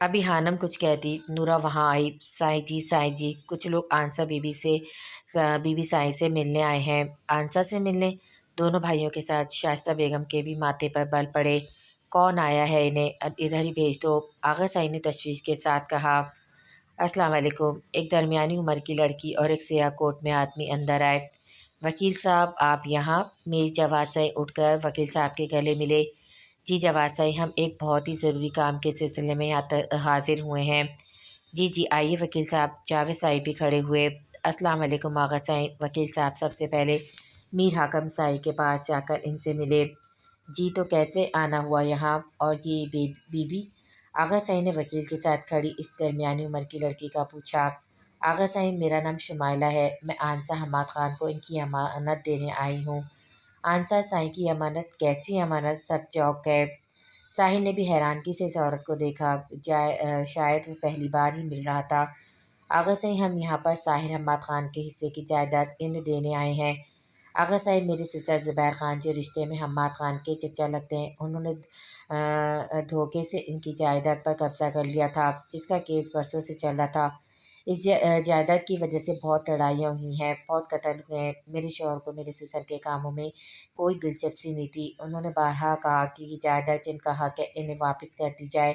ابھی ہانم کچھ کہتی نورا وہاں آئی۔ سائیں جی کچھ لوگ آنسا بی بی سائیں سے ملنے آئے ہیں۔ آنسا سے ملنے؟ دونوں بھائیوں کے ساتھ شائستہ بیگم کے بھی ماتھے پر بل پڑے۔ کون آیا ہے انہیں ادھر ہی بھیج دو، آغا سائیں نے تشویش کے ساتھ کہا۔ السلام علیکم۔ ایک درمیانی عمر کی لڑکی اور ایک سیاہ کوٹ میں آدمی اندر آئے۔ وکیل صاحب آپ یہاں؟ میر جواد سائیں اٹھ کر وکیل صاحب کے گلے ملے۔ جی جواد سائیں، ہم ایک بہت ہی ضروری کام کے سلسلے میں یہاں حاضر ہوئے ہیں۔ جی آئیے وکیل صاحب۔ جاوید سائیں بھی کھڑے ہوئے۔ السلام علیکم آغا سائیں۔ وکیل صاحب سب سے پہلے میر حاکم سائیں کے پاس جا کر ان سے ملے۔ جی تو کیسے آنا ہوا یہاں؟ اور یہ بی بی؟ آغا سائیں نے وکیل کے ساتھ کھڑی اس درمیانی عمر کی لڑکی کا پوچھا۔ آغا سائیں میرا نام شمائلہ ہے، میں آنسا حماد خان کو ان کی امانت دینے آئی ہوں۔ آنسا سائیں کی امانت؟ کیسی امانت؟ سب چونک گئے۔ ساحل نے بھی حیرانگی سے اس عورت کو دیکھا، شاید وہ پہلی بار ہی مل رہا تھا۔ آغا سائیں ہم یہاں پر ساحر حماد خان کے حصے کی جائیداد انہیں دینے آئے ہیں۔ آغا سائیں میرے سسر زبیر خان جو رشتے میں حماد خان کے چچا لگتے ہیں، انہوں نے دھوکے سے ان کی جائیداد پر قبضہ کر لیا تھا، جس کا کیس برسوں سے چل رہا تھا۔ اس جائیداد کی وجہ سے بہت لڑائیاں ہوئی ہیں، بہت قتل ہوئے ہیں۔ میرے شوہر کو میرے سسر کے کاموں میں کوئی دلچسپی نہیں تھی، انہوں نے بارہا کہا کہ یہ جائیداد جن کا حق ہے انہیں واپس کر دی جائے،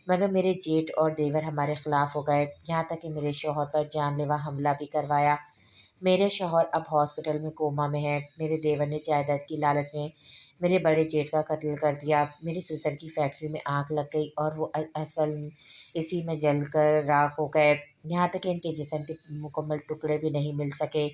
مگر میرے جیٹ اور دیور ہمارے خلاف ہو گئے، یہاں تک کہ میرے شوہر پر جان لیوا حملہ بھی کروایا۔ میرے شوہر اب ہاسپٹل میں کوما میں ہیں۔ میرے دیور نے جائیداد کی لالچ میں میرے بڑے جیٹ کا قتل کر دیا۔ میرے سسر کی فیکٹری میں آگ لگ گئی اور وہ اصل اسی میں جل کر راکھ ہو گئے، یہاں تک کہ ان کے جسم کے مکمل ٹکڑے بھی نہیں مل سکے۔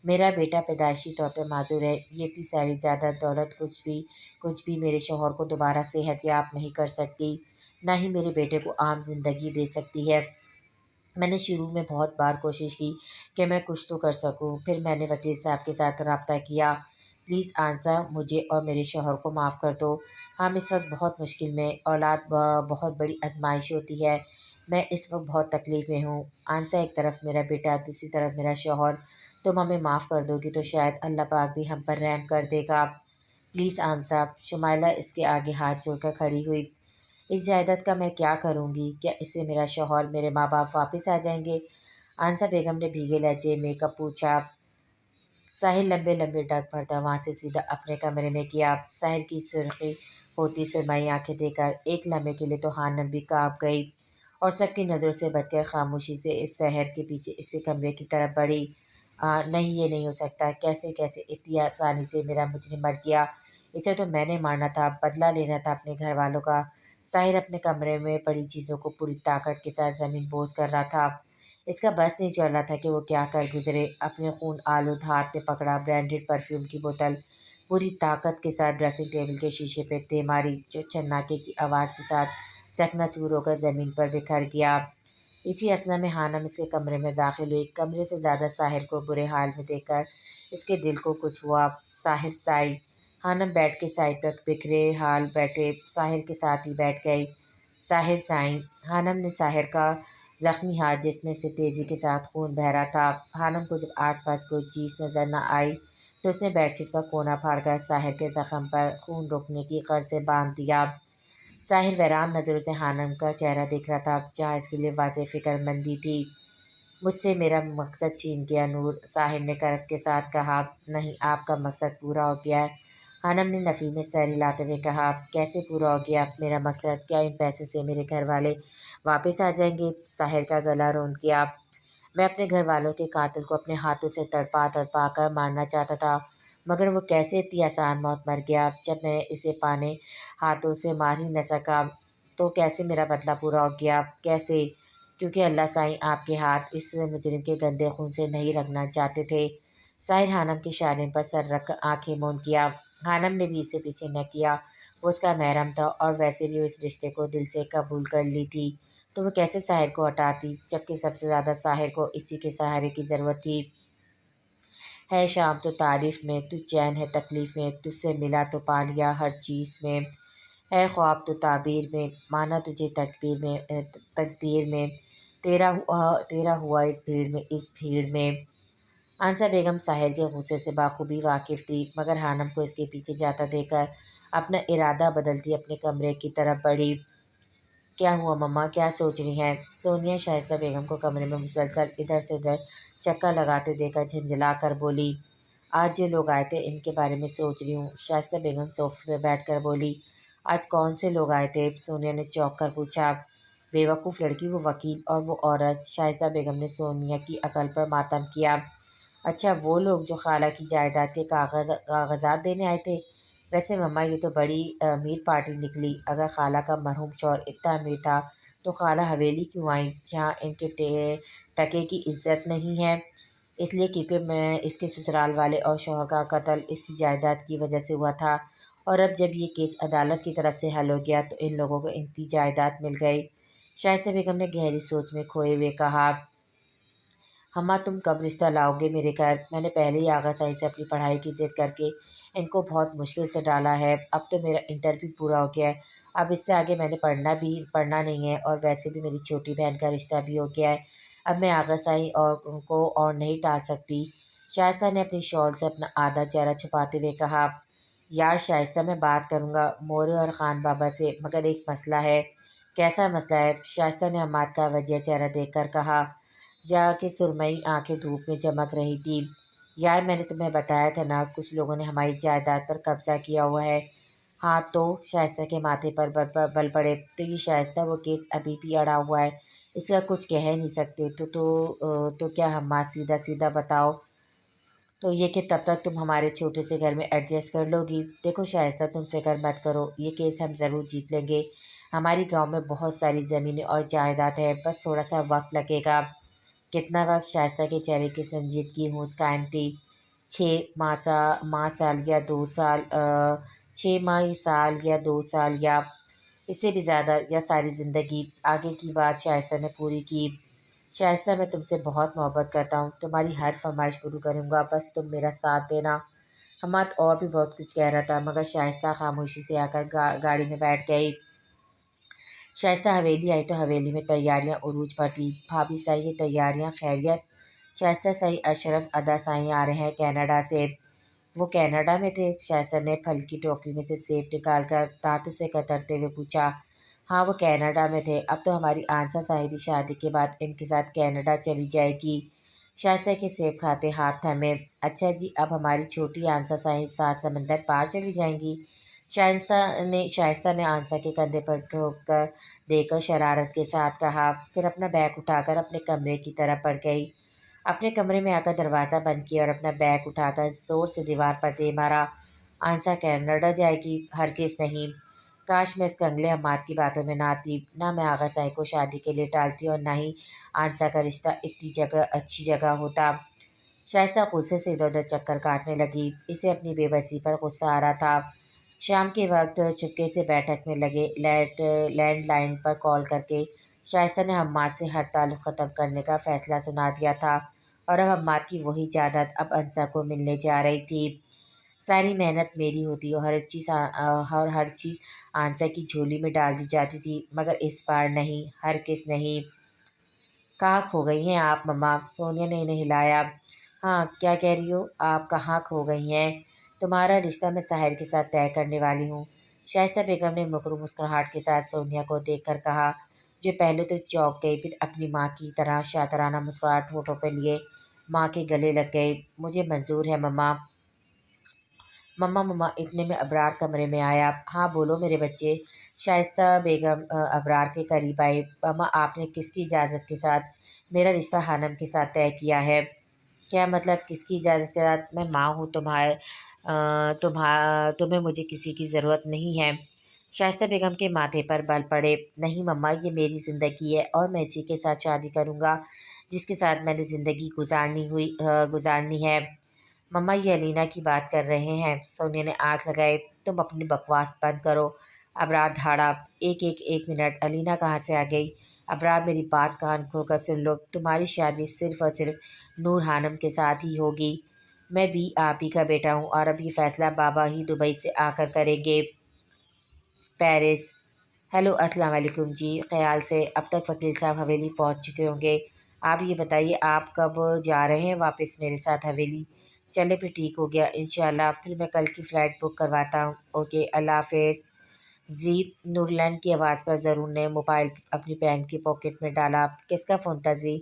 میرا بیٹا پیدائشی طور پر معذور ہے، یہ اتنی ساری زیادہ دولت کچھ بھی میرے شوہر کو دوبارہ صحت یاب نہیں کر سکتی، نہ ہی میرے بیٹے کو عام زندگی دے سکتی ہے۔ میں نے شروع میں بہت بار کوشش کی کہ میں کچھ تو کر سکوں، پھر میں نے وکیل صاحب کے ساتھ رابطہ کیا۔ پلیز آنسا مجھے اور میرے شوہر کو معاف کر دو، ہم اس وقت بہت مشکل میں، اولاد بہت بڑی آزمائش ہوتی ہے، میں اس وقت بہت تکلیف میں ہوں۔ آنسا ایک طرف میرا بیٹا، دوسری طرف میرا شوہر، تم ہمیں معاف کر دو گی تو شاید اللہ پاک بھی ہم پر رحم کر دے گا۔ پلیز آنسا۔ شمائلہ اس کے آگے ہاتھ جوڑ کر کھڑی ہوئی۔ اس جائیداد کا میں کیا کروں گی؟ کیا اس سے میرا شوہر، میرے ماں باپ واپس آ جائیں گے؟ آنسا بیگم نے بھیگے لہجے میں کب پوچھا۔ ساحل لمبے لمبے ڈگ بھرتا وہاں سے سیدھا اپنے کمرے میں گیا۔ ساحل کی سرخی ہوتی سرمئی آنکھیں دیکھ کر ایک لمحے کے لیے تو ہانم بھی کانپ گئی اور سب کی نظروں سے بچ کر خاموشی سے اس شہر کے پیچھے اس کے کمرے کی طرف بڑھی۔ نہیں یہ نہیں ہو سکتا، کیسے اتنی آسانی سے میرا مجرم مر گیا، اسے تو میں نے مارنا تھا، بدلہ لینا تھا اپنے گھر والوں کا۔ ساحر اپنے کمرے میں پڑی چیزوں کو پوری طاقت کے ساتھ زمین بوس کر رہا تھا، اس کا بس نہیں چل رہا تھا کہ وہ کیا کر گزرے۔ اپنے خون آلود ہاتھ میں پکڑا برانڈڈ پرفیوم کی بوتل پوری طاقت کے ساتھ ڈریسنگ ٹیبل کے شیشے پہ دے ماری، جو چناکے کی آواز کے ساتھ چکنا چور ہو کر زمین پر بکھر گیا۔ اسی اثنا میں ہانم اس کے کمرے میں داخل ہوئی۔ کمرے سے زیادہ ساحر کو برے حال میں دیکھ کر اس کے دل کو کچھ ہوا۔ ساحر سائیں۔ ہانم بیٹھ کے سائڈ پر بکھرے حال بیٹھے ساحر کے ساتھ ہی بیٹھ گئی۔ ساحر سائیں۔ ہانم نے ساحر کا زخمی ہاتھ جس میں سے تیزی کے ساتھ خون بہہ رہا تھا، ہانم کو جب آس پاس کوئی چیز نظر نہ آئی تو اس نے بیڈ شیٹ کا کونا پھاڑ کر ساحر کے زخم پر خون روکنے کی غرض سے باندھ دیا۔ ساحر ویران نظروں سے ہانم کا چہرہ دیکھ رہا تھا، جہاں اس کے لیے واضح فکر مندی تھی۔ مجھ سے میرا مقصد چھین گیا نور، ساحر نے کرب کے ساتھ کہا۔ نہیں، آپ کا مقصد پورا ہو گیا ہے، ہانم نے نفی میں سر ہلاتے ہوئے کہا۔ کیسے پورا ہو گیا میرا مقصد؟ کیا ان پیسوں سے میرے گھر والے واپس آ جائیں گے؟ ساحر کا گلا روند گیا۔ میں اپنے گھر والوں کے قاتل کو اپنے ہاتھوں سے تڑپا تڑپا کر مارنا چاہتا تھا، مگر وہ کیسے اتنی آسان موت مر گیا؟ جب میں اسے پانے ہاتھوں سے مار ہی نہ سکا تو کیسے میرا بدلہ پورا ہو گیا؟ کیسے؟ کیونکہ اللہ سائیں آپ کے ہاتھ اس مجرم کے گندے خون سے نہیں رکھنا چاہتے تھے۔ ساحر ہانم کی شانیں پر سر رکھ کر آنکھیں موند کیا۔ ہانم نے بھی اسے پیچھے نہ کیا، وہ اس کا محرم تھا اور ویسے بھی وہ اس رشتے کو دل سے قبول کر لی تھی، تو وہ کیسے ساحر کو ہٹاتی، جبکہ سب سے زیادہ ساحر کو اسی کے سہارے کی ضرورت تھی۔ ہے شام تو تعریف میں، تو چین ہے تکلیف میں، تجھ سے ملا تو پا لیا ہر چیز میں، ہے خواب تو تعبیر میں، مانا تجھے تقدیر میں، تیرا ہوا اس بھیڑ میں۔ آنسا بیگم ساحر کے غصے سے بخوبی واقف تھی، مگر ہانم کو اس کے پیچھے جاتا دیکھ کر اپنا ارادہ بدلتی اپنے کمرے کی طرف بڑھی۔ کیا ہوا مما، کیا سوچ رہی ہیں؟ سونیا شائستہ بیگم کو کمرے میں مسلسل ادھر سے ادھر چکر لگاتے دیکھ کر جھنجھلا کر بولی۔ آج جو لوگ آئے تھے ان کے بارے میں سوچ رہی ہوں، شائستہ بیگم صوفے پہ بیٹھ کر بولی۔ آج کون سے لوگ آئے تھے؟ سونیا نے چونک کر پوچھا۔ بے وقوف لڑکی، وہ وکیل اور وہ عورت۔ شائستہ بیگم نے سونیا کی عقل پر ماتم کیا۔ اچھا، وہ لوگ جو خالہ کی جائیداد کے کاغذات دینے آئے تھے؟ ویسے مما یہ تو بڑی امیر پارٹی نکلی۔ اگر خالہ کا مرحوم شوہر اتنا امیر تھا تو خالہ حویلی کیوں آئیں جہاں ان کے ٹکے کی عزت نہیں ہے؟ اس لیے کیونکہ میں اس کے سسرال والے اور شوہر کا قتل اسی جائیداد کی وجہ سے ہوا تھا، اور اب جب یہ کیس عدالت کی طرف سے حل ہو گیا تو ان لوگوں کو ان کی جائیداد مل گئی۔ شائستہ بیگم نے گہری سوچ میں کھوئے ہوئے کہا۔ اماں تم کب رشتہ لاؤ گے میرے گھر؟ میں نے پہلے ہی آغا صاحب سے اپنی پڑھائی کی ضد کر کے ان کو بہت مشکل سے ڈالا ہے۔ اب تو میرا انٹر بھی پورا ہو گیا ہے، اب اس سے آگے میں نے پڑھنا نہیں ہے، اور ویسے بھی میری چھوٹی بہن کا رشتہ بھی ہو گیا ہے۔ اب میں آغا صاحب کو اور نہیں ٹال سکتی۔ شائستہ نے اپنی شال سے اپنا آدھا چہرہ چھپاتے ہوئے کہا۔ یار شائستہ، میں بات کروں گا مورے اور خان بابا سے، مگر ایک مسئلہ ہے۔ کیسا مسئلہ ہے؟ شائستہ نے حماد کا وجیہ چہرہ دیکھ کر کہا، جا کے سرمئی آنکھیں دھوپ میں چمک رہی تھی۔ یار میں نے تمہیں بتایا تھا نا، کچھ لوگوں نے ہماری جائیداد پر قبضہ کیا ہوا ہے۔ ہاں تو؟ شائستہ کے ماتھے پر بل پڑے۔ تو یہ شائستہ، وہ کیس ابھی بھی اڑا ہوا ہے، اس کا کچھ کہہ نہیں سکتے تو کیا حماد سیدھا سیدھا بتاؤ تو یہ کہ تب تک تم ہمارے چھوٹے سے گھر میں ایڈجسٹ کر لو گی؟ دیکھو شائستہ، تم فکر مت کرو، یہ کیس ہم ضرور جیت لیں گے۔ ہماری گاؤں میں بہت ساری زمینیں اور جائیداد ہے، بس تھوڑا سا وقت لگے گا۔ کتنا وقت؟ شائستہ کے چہرے کی سنجیدگی ہوش قائم تھی۔ 6 ماہ سال یا 2 سال، 6 ماہ سال یا 2 سال، یا اس سے بھی زیادہ، یا ساری زندگی؟ آگے کی بات شائستہ نے پوری کی۔ شائستہ، میں تم سے بہت محبت کرتا ہوں، تمہاری ہر فرمائش پوری کروں گا، بس تم میرا ساتھ دینا۔ حماد اور بھی بہت کچھ کہہ رہا تھا، مگر شائستہ خاموشی سے آ کر گاڑی میں بیٹھ گئی۔ شائستہ حویلی آئی تو حویلی میں تیاریاں عروج پر تھیں۔ بھابھی صاحب، یہ تیاریاں خیریت؟ شائستہ صاحب، اشرف ادا صاحب آ رہے ہیں کینیڈا سے۔ وہ کینیڈا میں تھے؟ شائستہ نے پھل کی ٹوکری میں سے سیب نکال کر دانتوں سے کترتے ہوئے پوچھا۔ ہاں وہ کینیڈا میں تھے، اب تو ہماری آنسا صاحب بھی شادی کے بعد ان کے ساتھ کینیڈا چلی جائے گی۔ شائستہ کے سیب کھاتے ہاتھ تھمے۔ اچھا جی، اب ہماری چھوٹی آنسا صاحب 7 سمندر پار چلی جائیں گی؟ شائستہ نے آنسا کے کندھے پر ٹھوک دے کر شرارت کے ساتھ کہا، پھر اپنا بیگ اٹھا کر اپنے کمرے کی طرف بڑھ گئی۔ اپنے کمرے میں آ کر دروازہ بند کیا اور اپنا بیگ اٹھا کر زور سے دیوار پر دے مارا۔ آنسا کینیڈا جائے گی؟ ہرگز نہیں۔ کاش میں اس کنگلے حماد کی باتوں میں نہ آتی، نہ میں آغا صاحب کو شادی کے لیے ٹالتی، اور نہ ہی آنسا کا رشتہ اتنی اچھی جگہ ہوتا۔ شائستہ غصے سے ادھر ادھر چکر کاٹنے لگی، اسے اپنی بے بسی پر غصہ آ رہا تھا۔ شام کے وقت چپکے سے بیٹھک میں لگے لینڈ لائن پر کال کر کے شائستہ نے حماد سے ہر تعلق ختم کرنے کا فیصلہ سنا دیا تھا، اور اب حماد کی وہی جائیداد اب آنسا کو ملنے جا رہی تھی۔ ساری محنت میری ہوتی اور ہر چیز آنسا کی جھولی میں ڈال دی جاتی تھی، مگر اس بار نہیں، ہرگز نہیں۔ کہاں کھو گئی ہیں آپ مما؟ سونیا نے انہیں ہلایا۔ ہاں، کیا کہہ رہی ہو؟ آپ کہاں کھو گئی ہیں؟ تمہارا رشتہ میں ساحر کے ساتھ طے کرنے والی ہوں، شائستہ بیگم نے مکرو مسکراہٹ کے ساتھ سونیا کو دیکھ کر کہا، جو پہلے تو چونک گئی، پھر اپنی ماں کی طرح شاطرانہ مسکراہٹ ہونٹوں پہ لیے ماں کے گلے لگ گئی۔ مجھے منظور ہے مما۔ مما اتنے میں ابرار کمرے میں آیا۔ ہاں بولو میرے بچے۔ شائستہ بیگم ابرار کے قریب آئی۔ مما، آپ نے کس کی اجازت کے ساتھ میرا رشتہ خانم کے ساتھ طے کیا ہے؟ کیا مطلب کس کی اجازت کے ساتھ؟ میں ماں ہوں تمہیں مجھے کسی کی ضرورت نہیں ہے۔ شائستہ بیگم کے ماتھے پر بل پڑے۔ نہیں مما، یہ میری زندگی ہے، اور میں اسی کے ساتھ شادی کروں گا جس کے ساتھ میں نے زندگی گزارنی ہے۔ مما، یہ علینا کی بات کر رہے ہیں؟ سونیا نے آنکھ لگائی۔ تم اپنی بکواس بند کرو۔ ابرار دھاڑا۔ ایک منٹ، علینا کہاں سے آ گئی؟ ابرار میری بات کان کھول کر سن لو، تمہاری شادی صرف اور صرف نور خانم کے ساتھ ہی ہوگی۔ میں بھی آپ ہی کا بیٹا ہوں، اور اب یہ فیصلہ بابا ہی دبئی سے آ کر کریں گے۔ پیرس۔ ہیلو، السلام علیکم جی۔ خیال سے اب تک وکیل صاحب حویلی پہنچ چکے ہوں گے۔ آپ یہ بتائیے، آپ کب جا رہے ہیں واپس میرے ساتھ حویلی؟ چلے پھر ٹھیک ہو گیا، انشاءاللہ پھر میں کل کی فلائٹ بک کرواتا ہوں۔ اوکے، اللہ حافظ۔ جی، نورلین کی آواز پر ضرور نے موبائل اپنی پینٹ کی پاکٹ میں ڈالا۔ کس کا فون تھا جی؟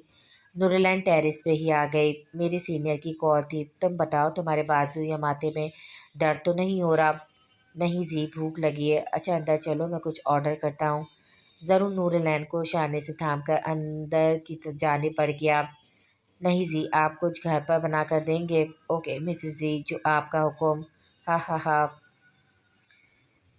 نورلین ٹیرس پہ ہی آ گئی۔ میری سینئر کی کال تھی۔ تم بتاؤ تمہارے بازو یا ماتھے میں درد تو نہیں ہو رہا؟ نہیں جی، بھوک لگی ہے۔ اچھا اندر چلو، میں کچھ آرڈر کرتا ہوں۔ ضرور نورلین کو شانے سے تھام کر اندر کی جانب بڑھ گیا۔ نہیں جی، آپ کچھ گھر پر بنا کر دیں گے؟ اوکے مسز جی، جو آپ کا حکم۔ ہا ہا ہا۔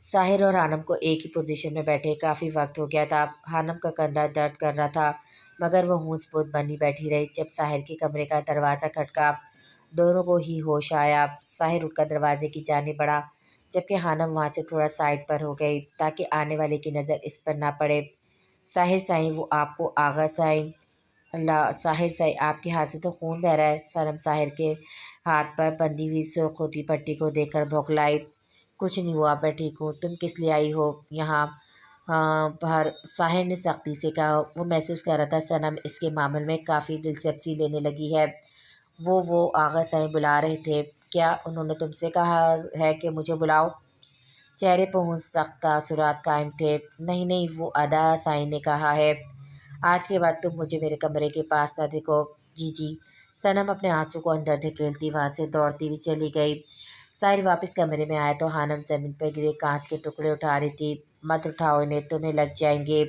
ساحر اور حانم کو ایک ہی پوزیشن میں بیٹھے کافی وقت ہو گیا تھا۔ حانم کا کندھا درد کر رہا تھا مگر وہ ہونس پوت بنی بیٹھی رہی۔ جب ساحر کے کمرے کا دروازہ کھٹکا دونوں کو ہی ہوش آیا۔ ساحر اٹھ کر دروازے کی جانب بڑھا جبکہ حانم وہاں سے تھوڑا سائڈ پر ہو گئی تاکہ آنے والے کی نظر اس پر نہ پڑے۔ ساحر سائیں، وہ آپ کو آغا سائیں۔ اللہ، ساحر سائیں آپ کے ہاتھ سے تو خون بہہ رہا ہے۔ صنم ساحر کے ہاتھ پر بندھی ہوئی سرخ ہوتی پٹی کو دیکھ کر بھوکلائی۔ کچھ نہیں ہوا، میں ٹھیک ہوں۔ تم کس لیے آئی ہو یہاں پر؟ ساحر نے سختی سے کہا۔ وہ محسوس کر رہا تھا صنم اس کے معاملے میں کافی دلچسپی لینے لگی ہے۔ وہ آغا سائیں بلا رہے تھے کیا؟ انہوں نے تم سے کہا ہے کہ مجھے بلاؤ؟ چہرے پر سخت تاثرات قائم تھے۔ نہیں نہیں، وہ ادا سائیں نے کہا ہے آج کے بعد تم مجھے میرے کمرے کے پاس نہ دکھو۔ جی جی۔ صنم اپنے آنسو کو اندر دھکیلتی وہاں سے دوڑتی ہوئی چلی گئی۔ ساحر واپس کمرے میں آیا تو حانم زمین پر گرے کانچ کے ٹکڑے اٹھا رہی تھی۔ مت اٹھاؤ انہیں، تمہیں لگ جائیں گے۔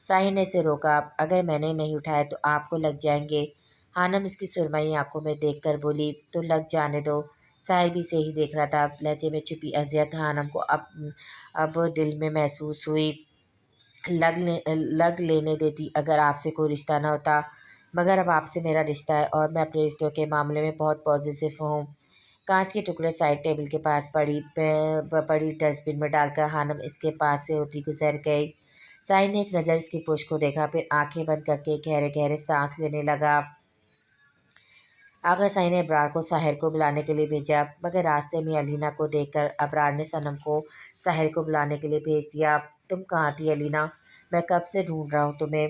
ساحر نے اسے روکا۔ اگر میں نے نہیں اٹھائے تو آپ کو لگ جائیں گے۔ حانم اس کی سرمئی آنکھوں میں دیکھ کر بولی۔ تو لگ جانے دو۔ ساحر بھی اسے ہی دیکھ رہا تھا۔ لہجے میں چھپی اذیت حانم کو اب دل میں محسوس ہوئی۔ لگ لینے دیتی اگر آپ سے کوئی رشتہ نہ ہوتا، مگر اب آپ سے میرا رشتہ ہے اور میں اپنے رشتوں کے معاملے میں بہت پازیٹیو ہوں۔ کانچ کے ٹکڑے سائڈ ٹیبل کے پاس پڑی ڈسٹ بن میں ڈال کر حانم اس کے پاس سے ہوتی گزر گئی۔ ساحر نے ایک نظر اس کی پشت کو دیکھا، پھر آنکھیں بند کر کے گہرے گہرے سانس لینے لگا۔ آغا ساحر نے ابرار کو ساحر کو بلانے کے لیے بھیجا مگر راستے میں علینا کو دیکھ کر ابرار نے صنم کو ساحر کو بلانے کے لیے بھیج دیا۔ تم کہاں تھی علینا؟ میں کب سے ڈھونڈ رہا ہوں تمہیں۔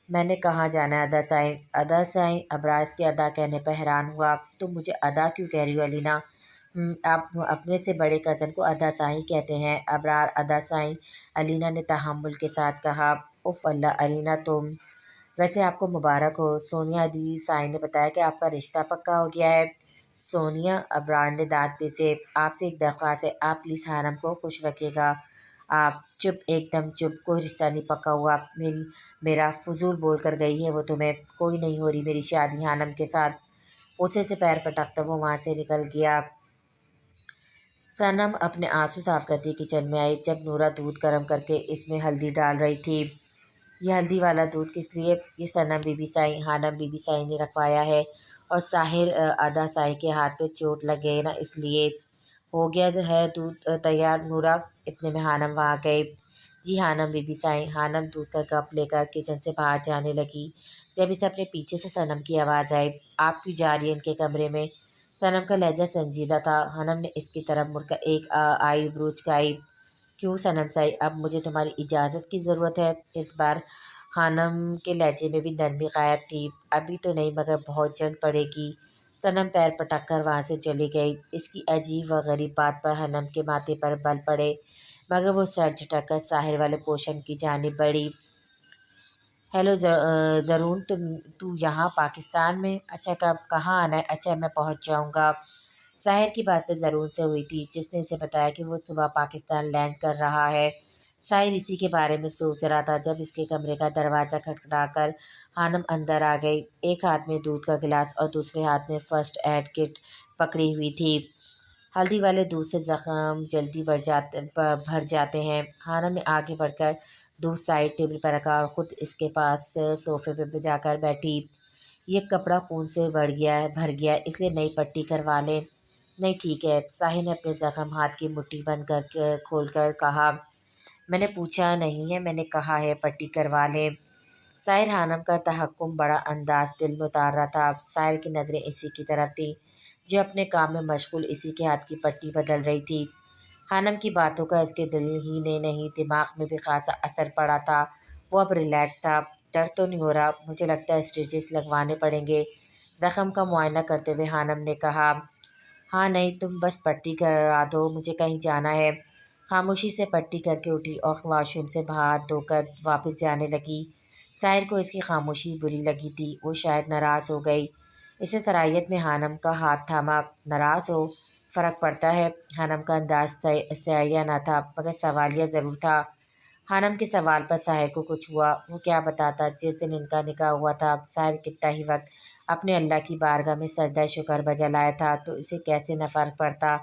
میں نے کہاں جانا ہے ادا سائیں؟ ادا سائیں؟ ابرار اس کے ادا کہنے پر حیران ہوا۔ تم مجھے ادا کیوں کہہ رہی ہو علینا؟ آپ اپنے سے بڑے کزن کو ادا سائیں کہتے ہیں۔ ابرار ادا سائیں، علینا نے تحمل کے ساتھ کہا۔ اف اللہ علینا، تم ویسے آپ کو مبارک ہو۔ سونیا دی سائیں نے بتایا کہ آپ کا رشتہ پکا ہو گیا ہے۔ سونیا؟ ابرار نے دانت پیسے۔ آپ سے ایک درخواست ہے، آپ پلیز حانم کو خوش رکھیے گا۔ آپ چپ، ایک دم چپ۔ کوئی رشتہ نہیں پکا ہوا میرا، فضول بول کر گئی ہے وہ تمہیں۔ کوئی نہیں ہو رہی میری شادی حانم کے ساتھ۔ غصے سے پیر پٹکتا وہ وہاں سے نکل گیا۔ صنم اپنے آنسو صاف کرتی کچن میں آئی جب نورا دودھ گرم کر کے اس میں ہلدی ڈال رہی تھی۔ یہ ہلدی والا دودھ کس لیے؟ یہ صنم بی بی سائیں، حانم بی بی سائیں نے رکھوایا ہے اور ساحر ادا سائیں کے ہاتھ پہ چوٹ لگ گئی نا، اس لیے۔ ہو گیا ہے دودھ تیار نورا؟ اتنے میں حانم وہاں گئی۔ جی حانم بی بی سائیں۔ حانم دودھ کا کپ لے کر کچن سے باہر جانے لگی جب اسے اپنے پیچھے سے صنم کی آواز آئی۔ آپ کیوں جا رہی ہیں ان کے کمرے میں؟ صنم کا لہجہ سنجیدہ تھا۔ حانم نے اس کی طرف مڑ کر ایک آئی برو چکائی۔ کیوں صنم سائیں، اب مجھے تمہاری اجازت کی ضرورت ہے؟ اس بار حانم کے لہجے میں بھی نرمی غائب تھی۔ ابھی تو نہیں مگر بہت جلد پڑے گی۔ صنم پیر پٹک کر وہاں سے چلی گئی۔ اس کی عجیب و غریب بات پر حانم کے ماتھے پر بل پڑے مگر وہ سر جھٹک کر ساحر والے پوشن کی جانب بڑھی۔ ہیلو زرون، تو یہاں پاکستان میں؟ اچھا کہاں آنا ہے؟ اچھا میں پہنچ جاؤں گا۔ ساحر کی بات پہ زرون سے ہوئی تھی جس نے اسے بتایا کہ وہ صبح پاکستان لینڈ کر رہا ہے۔ ساحر اسی کے بارے میں سوچ رہا تھا جب اس کے کمرے کا دروازہ کھٹکھٹا کر حانم اندر آ گئی۔ ایک ہاتھ میں دودھ کا گلاس اور دوسرے ہاتھ میں فرسٹ ایڈ کٹ پکڑی ہوئی تھی۔ ہلدی والے دودھ سے زخم جلدی بھر جاتے ہیں۔ حانم نے آگے بڑھ کر دودھ سائڈ ٹیبل پر رکھا اور خود اس کے پاس صوفے پہ جا کر بیٹھی۔ یہ کپڑا خون سے بھر گیا اس لیے نئی پٹی کروا لیں۔ نہیں ٹھیک ہے، ساحر نے اپنے زخم ہاتھ کی مٹھی بند کر کھول کر کہا۔ میں نے پوچھا نہیں ہے، میں نے کہا ہے پٹی کروا لیں۔ ساحر حانم کا تحکم بڑا انداز دل میں اتار رہا تھا۔ ساحر کی نظریں اسی کی طرف تھیں جو اپنے کام میں مشغول اسی کے ہاتھ کی پٹی بدل رہی تھی۔ حانم کی باتوں کا اس کے دل ہی نے نہیں دماغ میں بھی خاصا اثر پڑا تھا۔ وہ اب ریلیکس تھا۔ درد تو نہیں ہو رہا؟ مجھے لگتا ہے اسٹیچز لگوانے پڑیں گے، زخم کا معائنہ کرتے ہوئے حانم نے کہا۔ ہاں نہیں، تم بس پٹی کرا دو، مجھے کہیں جانا ہے۔ خاموشی سے پٹی کر کے اٹھی اور واش روم سے ہاتھ دھو کر واپس جانے لگی۔ ساحر کو اس کی خاموشی بری لگی تھی، وہ شاید ناراض ہو گئی۔ اسے صلاحیت میں خانم کا ہاتھ تھاما۔ ناراض ہو، فرق پڑتا ہے؟ خانم کا انداز استحیا نہ تھا مگر سوالیہ ضرور تھا۔ خانم کے سوال پر ساحر کو کچھ ہوا۔ وہ کیا بتاتا؟ جس دن ان کا نکاح ہوا تھا ساحر کتنا ہی وقت اپنے اللہ کی بارگاہ میں سجدہ شکر بجا لایا تھا، تو اسے کیسے نہ فرق پڑتا؟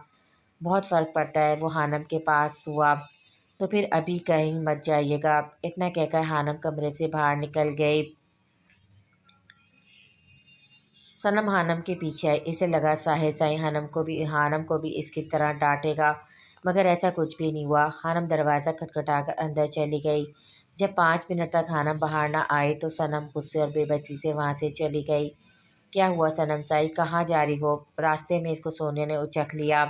بہت فرق پڑتا ہے۔ وہ خانم کے پاس ہوا۔ تو پھر ابھی کہیں مت جائیے گا، اتنا کہہ کر خانم کمرے سے باہر نکل گئی۔ صنم خانم کے پیچھے آئی۔ اسے لگا ساحر سائیں خانم کو بھی اس کی طرح ڈانٹے گا، مگر ایسا کچھ بھی نہیں ہوا۔ خانم دروازہ کھٹکھٹا کر اندر چلی گئی۔ جب 5 منٹ تک خانم باہر نہ آئی تو صنم غصے اور بے بسی سے وہاں سے چلی گئی۔ کیا ہوا صنم سائی، کہاں جا رہی ہو؟ راستے میں اس کو سونیا نے اچک لیا۔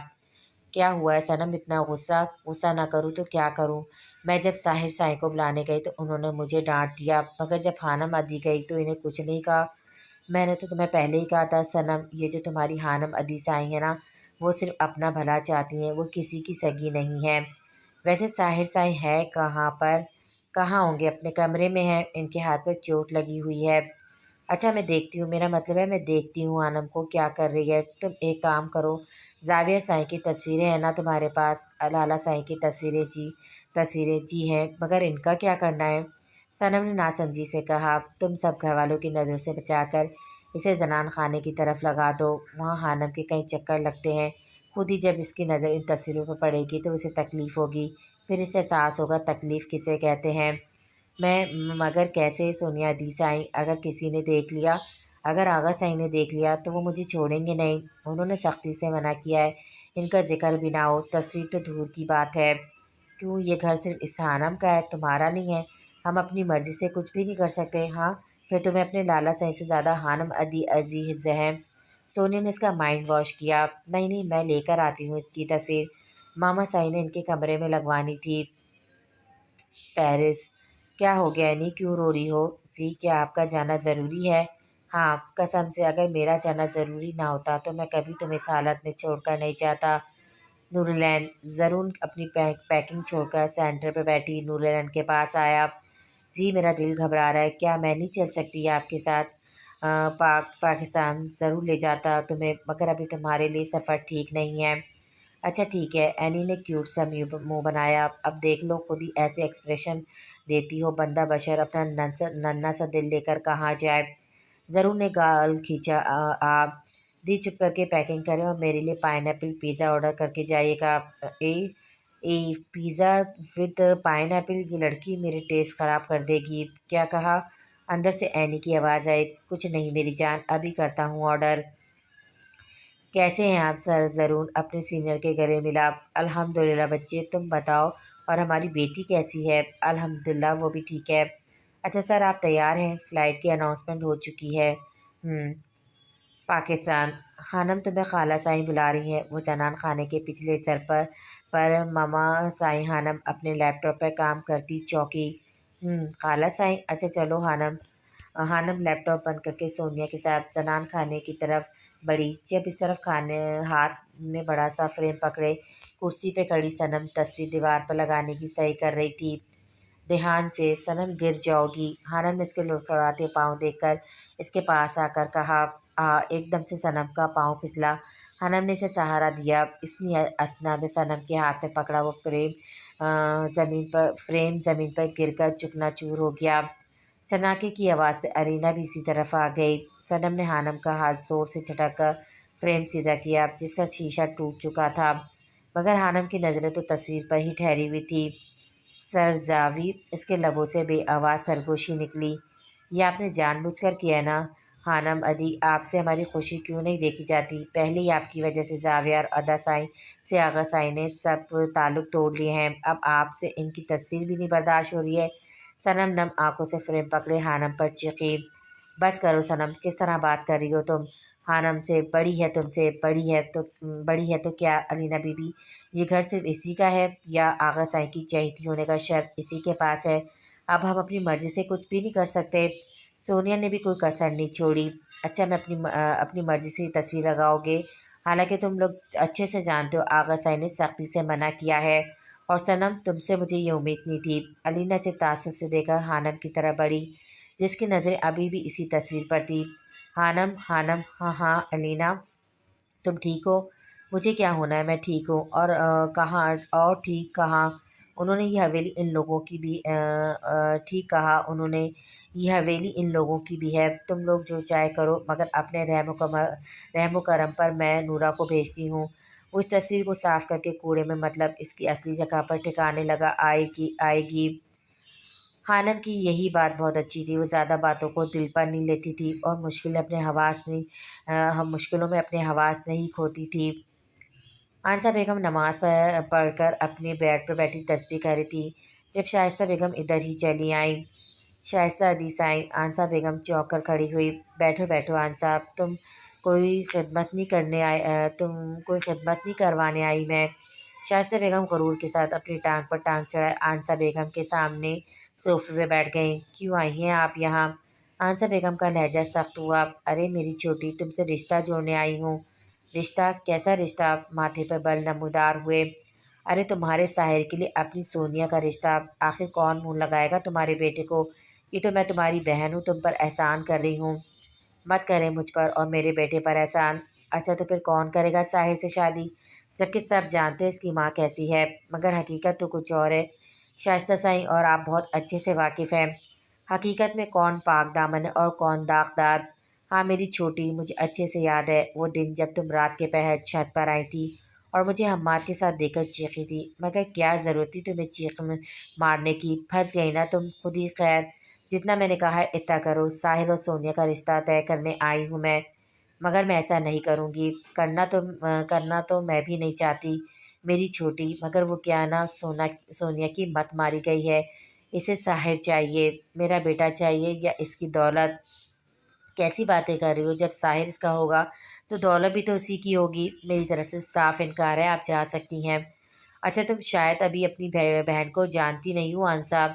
کیا ہوا ہے صنم، اتنا غصہ نہ کروں تو کیا کروں؟ میں جب ساحر سائیں کو بلانے گئی تو انہوں نے مجھے ڈانٹ دیا، مگر جب خانم ادی گئی تو انہیں کچھ نہیں کہا۔ میں نے تو تمہیں پہلے ہی کہا تھا صنم، یہ جو تمہاری خانم ادی سائیں ہیں نا، وہ صرف اپنا بھلا چاہتی ہیں، وہ کسی کی سگی نہیں ہے۔ ویسے ساحر سائیں ہے کہاں پر؟ کہاں ہوں گے، اپنے کمرے میں ہیں، ان کے ہاتھ پہ چوٹ لگی ہوئی ہے۔ اچھا میں دیکھتی ہوں، میرا مطلب ہے میں دیکھتی ہوں خانم کو کیا کر رہی ہے۔ تم ایک کام کرو، زاویہ سائیں کی تصویریں ہیں نا تمہارے پاس؟ لالہ سائیں کی تصویریں جی ہیں، مگر ان کا کیا کرنا ہے؟ صنم نے ناسمجھی سے کہا، تم سب گھر والوں کی نظر سے بچا کر اسے زنان خانے کی طرف لگا دو، وہاں خانم کے کئی چکر لگتے ہیں، خود ہی جب اس کی نظر ان تصویروں پر پڑے گی تو اسے تکلیف ہوگی، پھر اسے احساس ہوگا تکلیف کسے کہتے ہیں۔ مگر کیسے سونیا دی سائیں، اگر کسی نے دیکھ لیا، اگر آغا سائیں نے دیکھ لیا تو وہ مجھے چھوڑیں گے نہیں، انہوں نے سختی سے منع کیا ہے، ان کا ذکر بھی نہ ہو۔ تصویر تو دور کی بات ہے، کیوں یہ گھر صرف اس خانم کا ہے، تمہارا نہیں ہے؟ ہم اپنی مرضی سے کچھ بھی نہیں کر سکتے؟ ہاں پھر تمہیں اپنے لالا سائیں سے زیادہ خانم ادی عزیز ہے۔ سونیا نے اس کا مائنڈ واش کیا۔ نہیں میں لے کر آتی ہوں ان کی تصویر، ماما سائیں نے ان کے کمرے میں لگوانی تھی۔ پیرس کیا ہو گیا اینی، کیوں رو رہی ہو؟ سی کیا آپ کا جانا ضروری ہے؟ ہاں قسم سے اگر میرا جانا ضروری نہ ہوتا تو میں کبھی تمہیں اس حالت میں چھوڑ کر نہیں جاتا۔ نورالعین زرون اپنی پیکنگ چھوڑ کر سینٹر پہ بیٹھی نورالعین کے پاس آیا۔ جی میرا دل گھبرا رہا ہے، کیا میں نہیں چل سکتی آپ کے ساتھ؟ پاکستان ضرور لے جاتا تمہیں، مگر ابھی تمہارے لیے سفر ٹھیک نہیں ہے۔ اچھا ٹھیک ہے، اینی نے کیوٹ سا منہ بنایا۔ اب دیکھ لو خود ہی ایسے ایکسپریشن دیتی ہو، بندہ بشر اپنا ننھا سا دل لے کر کہاں جائے؟ ضرور نے گال کھینچا۔ دی چپ کر کے پیکنگ کریں اور میرے لیے پائن ایپل پیزا آرڈر کر کے جائیے گا۔ پیزا ود پائن ایپل، یہ لڑکی میرے ٹیسٹ خراب کر دے گی۔ کیا کہا؟ اندر سے اینی کی آواز آئی۔ کچھ نہیں میری جان، ابھی کرتا ہوں آرڈر۔ کیسے ہیں آپ سر؟ زرون اپنے سینئر کے گلے ملا۔ الحمدللہ بچے، تم بتاؤ اور ہماری بیٹی کیسی ہے؟ الحمدللہ وہ بھی ٹھیک ہے۔ اچھا سر آپ تیار ہیں؟ فلائٹ کی اناؤنسمنٹ ہو چکی ہے۔ پاکستان خانم تمہیں خالہ سائیں بلا رہی ہیں۔ وہ زنان خانے کے پچھلے سر پر ماما سائیں خانم اپنے لیپ ٹاپ پر کام کرتی چوکی۔ خالہ سائیں، اچھا چلو خانم لیپ ٹاپ بند کر کے سونیا کے ساتھ زنان خانے کی طرف بڑھی۔ جب اس طرف ہاتھ میں بڑا سا فریم پکڑے کرسی پہ کھڑی صنم تصویر دیوار پر لگانے کی صحیح کر رہی تھی۔ دھیان سے صنم گر جاؤ گی، خانم نے اس کے لڑکھڑاتے پاؤں دیکھ کر اس کے پاس آ کر کہا۔ ایک دم سے صنم کا پاؤں پھسلا، خانم نے اسے سہارا دیا۔ اسی اثنا میں صنم کے ہاتھ میں پکڑا وہ فریم زمین پر گر کر چکنا چور ہو گیا۔ سناکے کی آواز پہ ارینا بھی اسی طرف آ گئی۔ صنم نے خانم کا ہاتھ زور سے جھٹک کر فریم سیدھا کیا جس کا شیشہ ٹوٹ چکا تھا، مگر خانم کی نظریں تو تصویر پر ہی ٹھہری ہوئی تھی۔ سرزاوی، اس کے لبوں سے بے آواز سرگوشی نکلی۔ یہ آپ نے جان بوجھ کر کیا نا؟ خانم ادی، آپ سے ہماری خوشی کیوں نہیں دیکھی جاتی؟ پہلے ہی آپ کی وجہ سے زاویہ اور ادا سائیں سے آغا سائیں نے سب تعلق توڑ لیے ہیں، اب آپ سے ان کی تصویر بھی نہیں برداشت ہو رہی ہے۔ صنم نم آنکھوں سے فریم پکڑے خانم پر چیخی۔ بس کرو صنم، کس طرح بات کر رہی ہو تم؟ خانم سے بڑی ہے، تم سے بڑی ہے تو کیا الینا بی بی، یہ گھر صرف اسی کا ہے یا آغا سائیں کی چہیتی ہونے کا شرف اسی کے پاس ہے؟ اب ہم اپنی مرضی سے کچھ بھی نہیں کر سکتے۔ سونیا نے بھی کوئی کسر نہیں چھوڑی۔ اچھا میں اپنی مرضی سے تصویر لگاؤ گے؟ حالانکہ تم لوگ اچھے سے جانتے ہو آغا سائیں نے سختی سے منع کیا ہے، اور صنم تم سے مجھے یہ امید نہیں تھی۔ علینا سے تعصب سے دیکھا حانم کی طرف بڑھی، جس کی نظریں ابھی بھی اسی تصویر پر تھی۔ حانم حانم ہاں ہاں علینا، تم ٹھیک ہو؟ مجھے کیا ہونا ہے، میں ٹھیک ہوں۔ اور کہاں اور ٹھیک کہاں؟ انہوں نے یہ حویلی ان لوگوں کی بھی ٹھیک کہا، انہوں نے یہ حویلی ان لوگوں کی بھی ہے۔ تم لوگ جو چاہے کرو، مگر اپنے رحم و کرم پر میں نورا کو بھیجتی ہوں۔ وہ اس تصویر کو صاف کر کے کوڑے میں، مطلب اس کی اصلی جگہ پر ٹھکانے لگا۔ آئے گی۔ حانم کی یہی بات بہت اچھی تھی، وہ زیادہ باتوں کو دل پر نہیں لیتی تھی اور مشکلوں میں اپنے حواس نہیں کھوتی تھی۔ آنسا بیگم نماز پڑھ کر اپنے بیڈ پر بیٹھی تسبیح کر رہی تھی، جب شائستہ بیگم ادھر ہی چلی آئیں۔ شائستہ حدیث آئیں۔ آنسا بیگم چونک کر کھڑی ہوئی۔ بیٹھو بیٹھو آنسا، تم کوئی خدمت نہیں کروانے آئی میں؟ شائستہ بیگم غرور کے ساتھ اپنی ٹانگ پر ٹانگ چڑھائے آنسا بیگم کے سامنے صوفے پہ بیٹھ گئیں۔ کیوں آئی ہیں آپ یہاں؟ آنسا بیگم کا لہجہ سخت ہوا۔ ارے میری چھوٹی، تم سے رشتہ جوڑنے آئی ہوں۔ رشتہ؟ کیسا رشتہ؟ ماتھے پر بل نمودار ہوئے۔ ارے تمہارے ساحر کے لیے اپنی سونیا کا رشتہ۔ آخر کون منہ لگائے گا تمہارے بیٹے کو؟ یہ تو میں تمہاری بہن ہوں، تم پر احسان کر رہی ہوں۔ مت کریں مجھ پر اور میرے بیٹے پر احسان۔ اچھا تو پھر کون کرے گا ساحر سے شادی؟ جبکہ سب جانتے ہیں اس کی ماں کیسی ہے، مگر حقیقت تو کچھ اور ہے شائستہ سائیں، اور آپ بہت اچھے سے واقف ہیں۔ حقیقت میں کون پاک دامن ہے اور کون داغدار۔ ہاں میری چھوٹی، مجھے اچھے سے یاد ہے وہ دن جب تم رات کے پہر چھت پر آئی تھی اور مجھے حماد کے ساتھ دیکھ کر چیخی تھی، مگر کیا ضرورت تھی تمہیں چیخ مارنے کی؟ پھنس گئی نا تم خود ہی۔ خیر، جتنا میں نے کہا ہے اتنا کرو، ساحر اور سونیا کا رشتہ طے کرنے آئی ہوں میں، مگر میں ایسا نہیں کروں گی۔ کرنا تو میں بھی نہیں چاہتی میری چھوٹی، مگر وہ کیا نا سونیا کی مت ماری گئی ہے، اسے ساحر چاہیے، میرا بیٹا چاہیے یا اس کی دولت؟ کیسی باتیں کر رہی ہو؟ جب ساحر اس کا ہوگا تو دولت بھی تو اسی کی ہوگی۔ میری طرف سے صاف انکار ہے، آپ جا سکتی ہیں۔ اچھا تم شاید ابھی اپنی بہن کو جانتی نہیں ہو آن صاحب،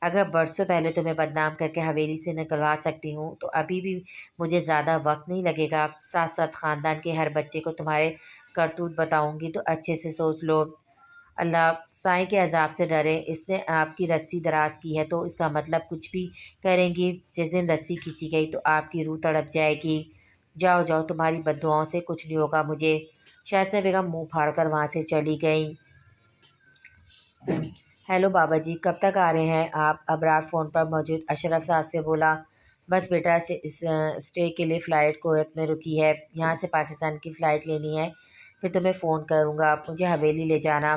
اگر برسوں پہلے تمہیں بدنام کر کے حویلی سے نکلوا سکتی ہوں تو ابھی بھی مجھے زیادہ وقت نہیں لگے گا۔ ساتھ ساتھ خاندان کے ہر بچے کو تمہارے کرتوت بتاؤں گی، تو اچھے سے سوچ لو۔ اللہ سائیں کے عذاب سے ڈرے، اس نے آپ کی رسی دراز کی ہے تو اس کا مطلب کچھ بھی کریں گی۔ جس دن رسی کھینچی گئی تو آپ کی روح تڑپ جائے گی۔ جاؤ جاؤ، تمہاری بددعاؤں سے کچھ نہیں ہوگا مجھے۔ شائستہ بیگم منہ پھاڑ کر وہاں سے چلی گئیں۔ ہیلو بابا جی، کب تک آ رہے ہیں آپ؟ ابرار فون پر موجود اشرف صاحب سے بولا۔ بس بیٹا، اسٹے کے لیے فلائٹ کویت میں رکی ہے، یہاں سے پاکستان کی فلائٹ لینی ہے، پھر تمہیں فون کروں گا، مجھے حویلی لے جانا۔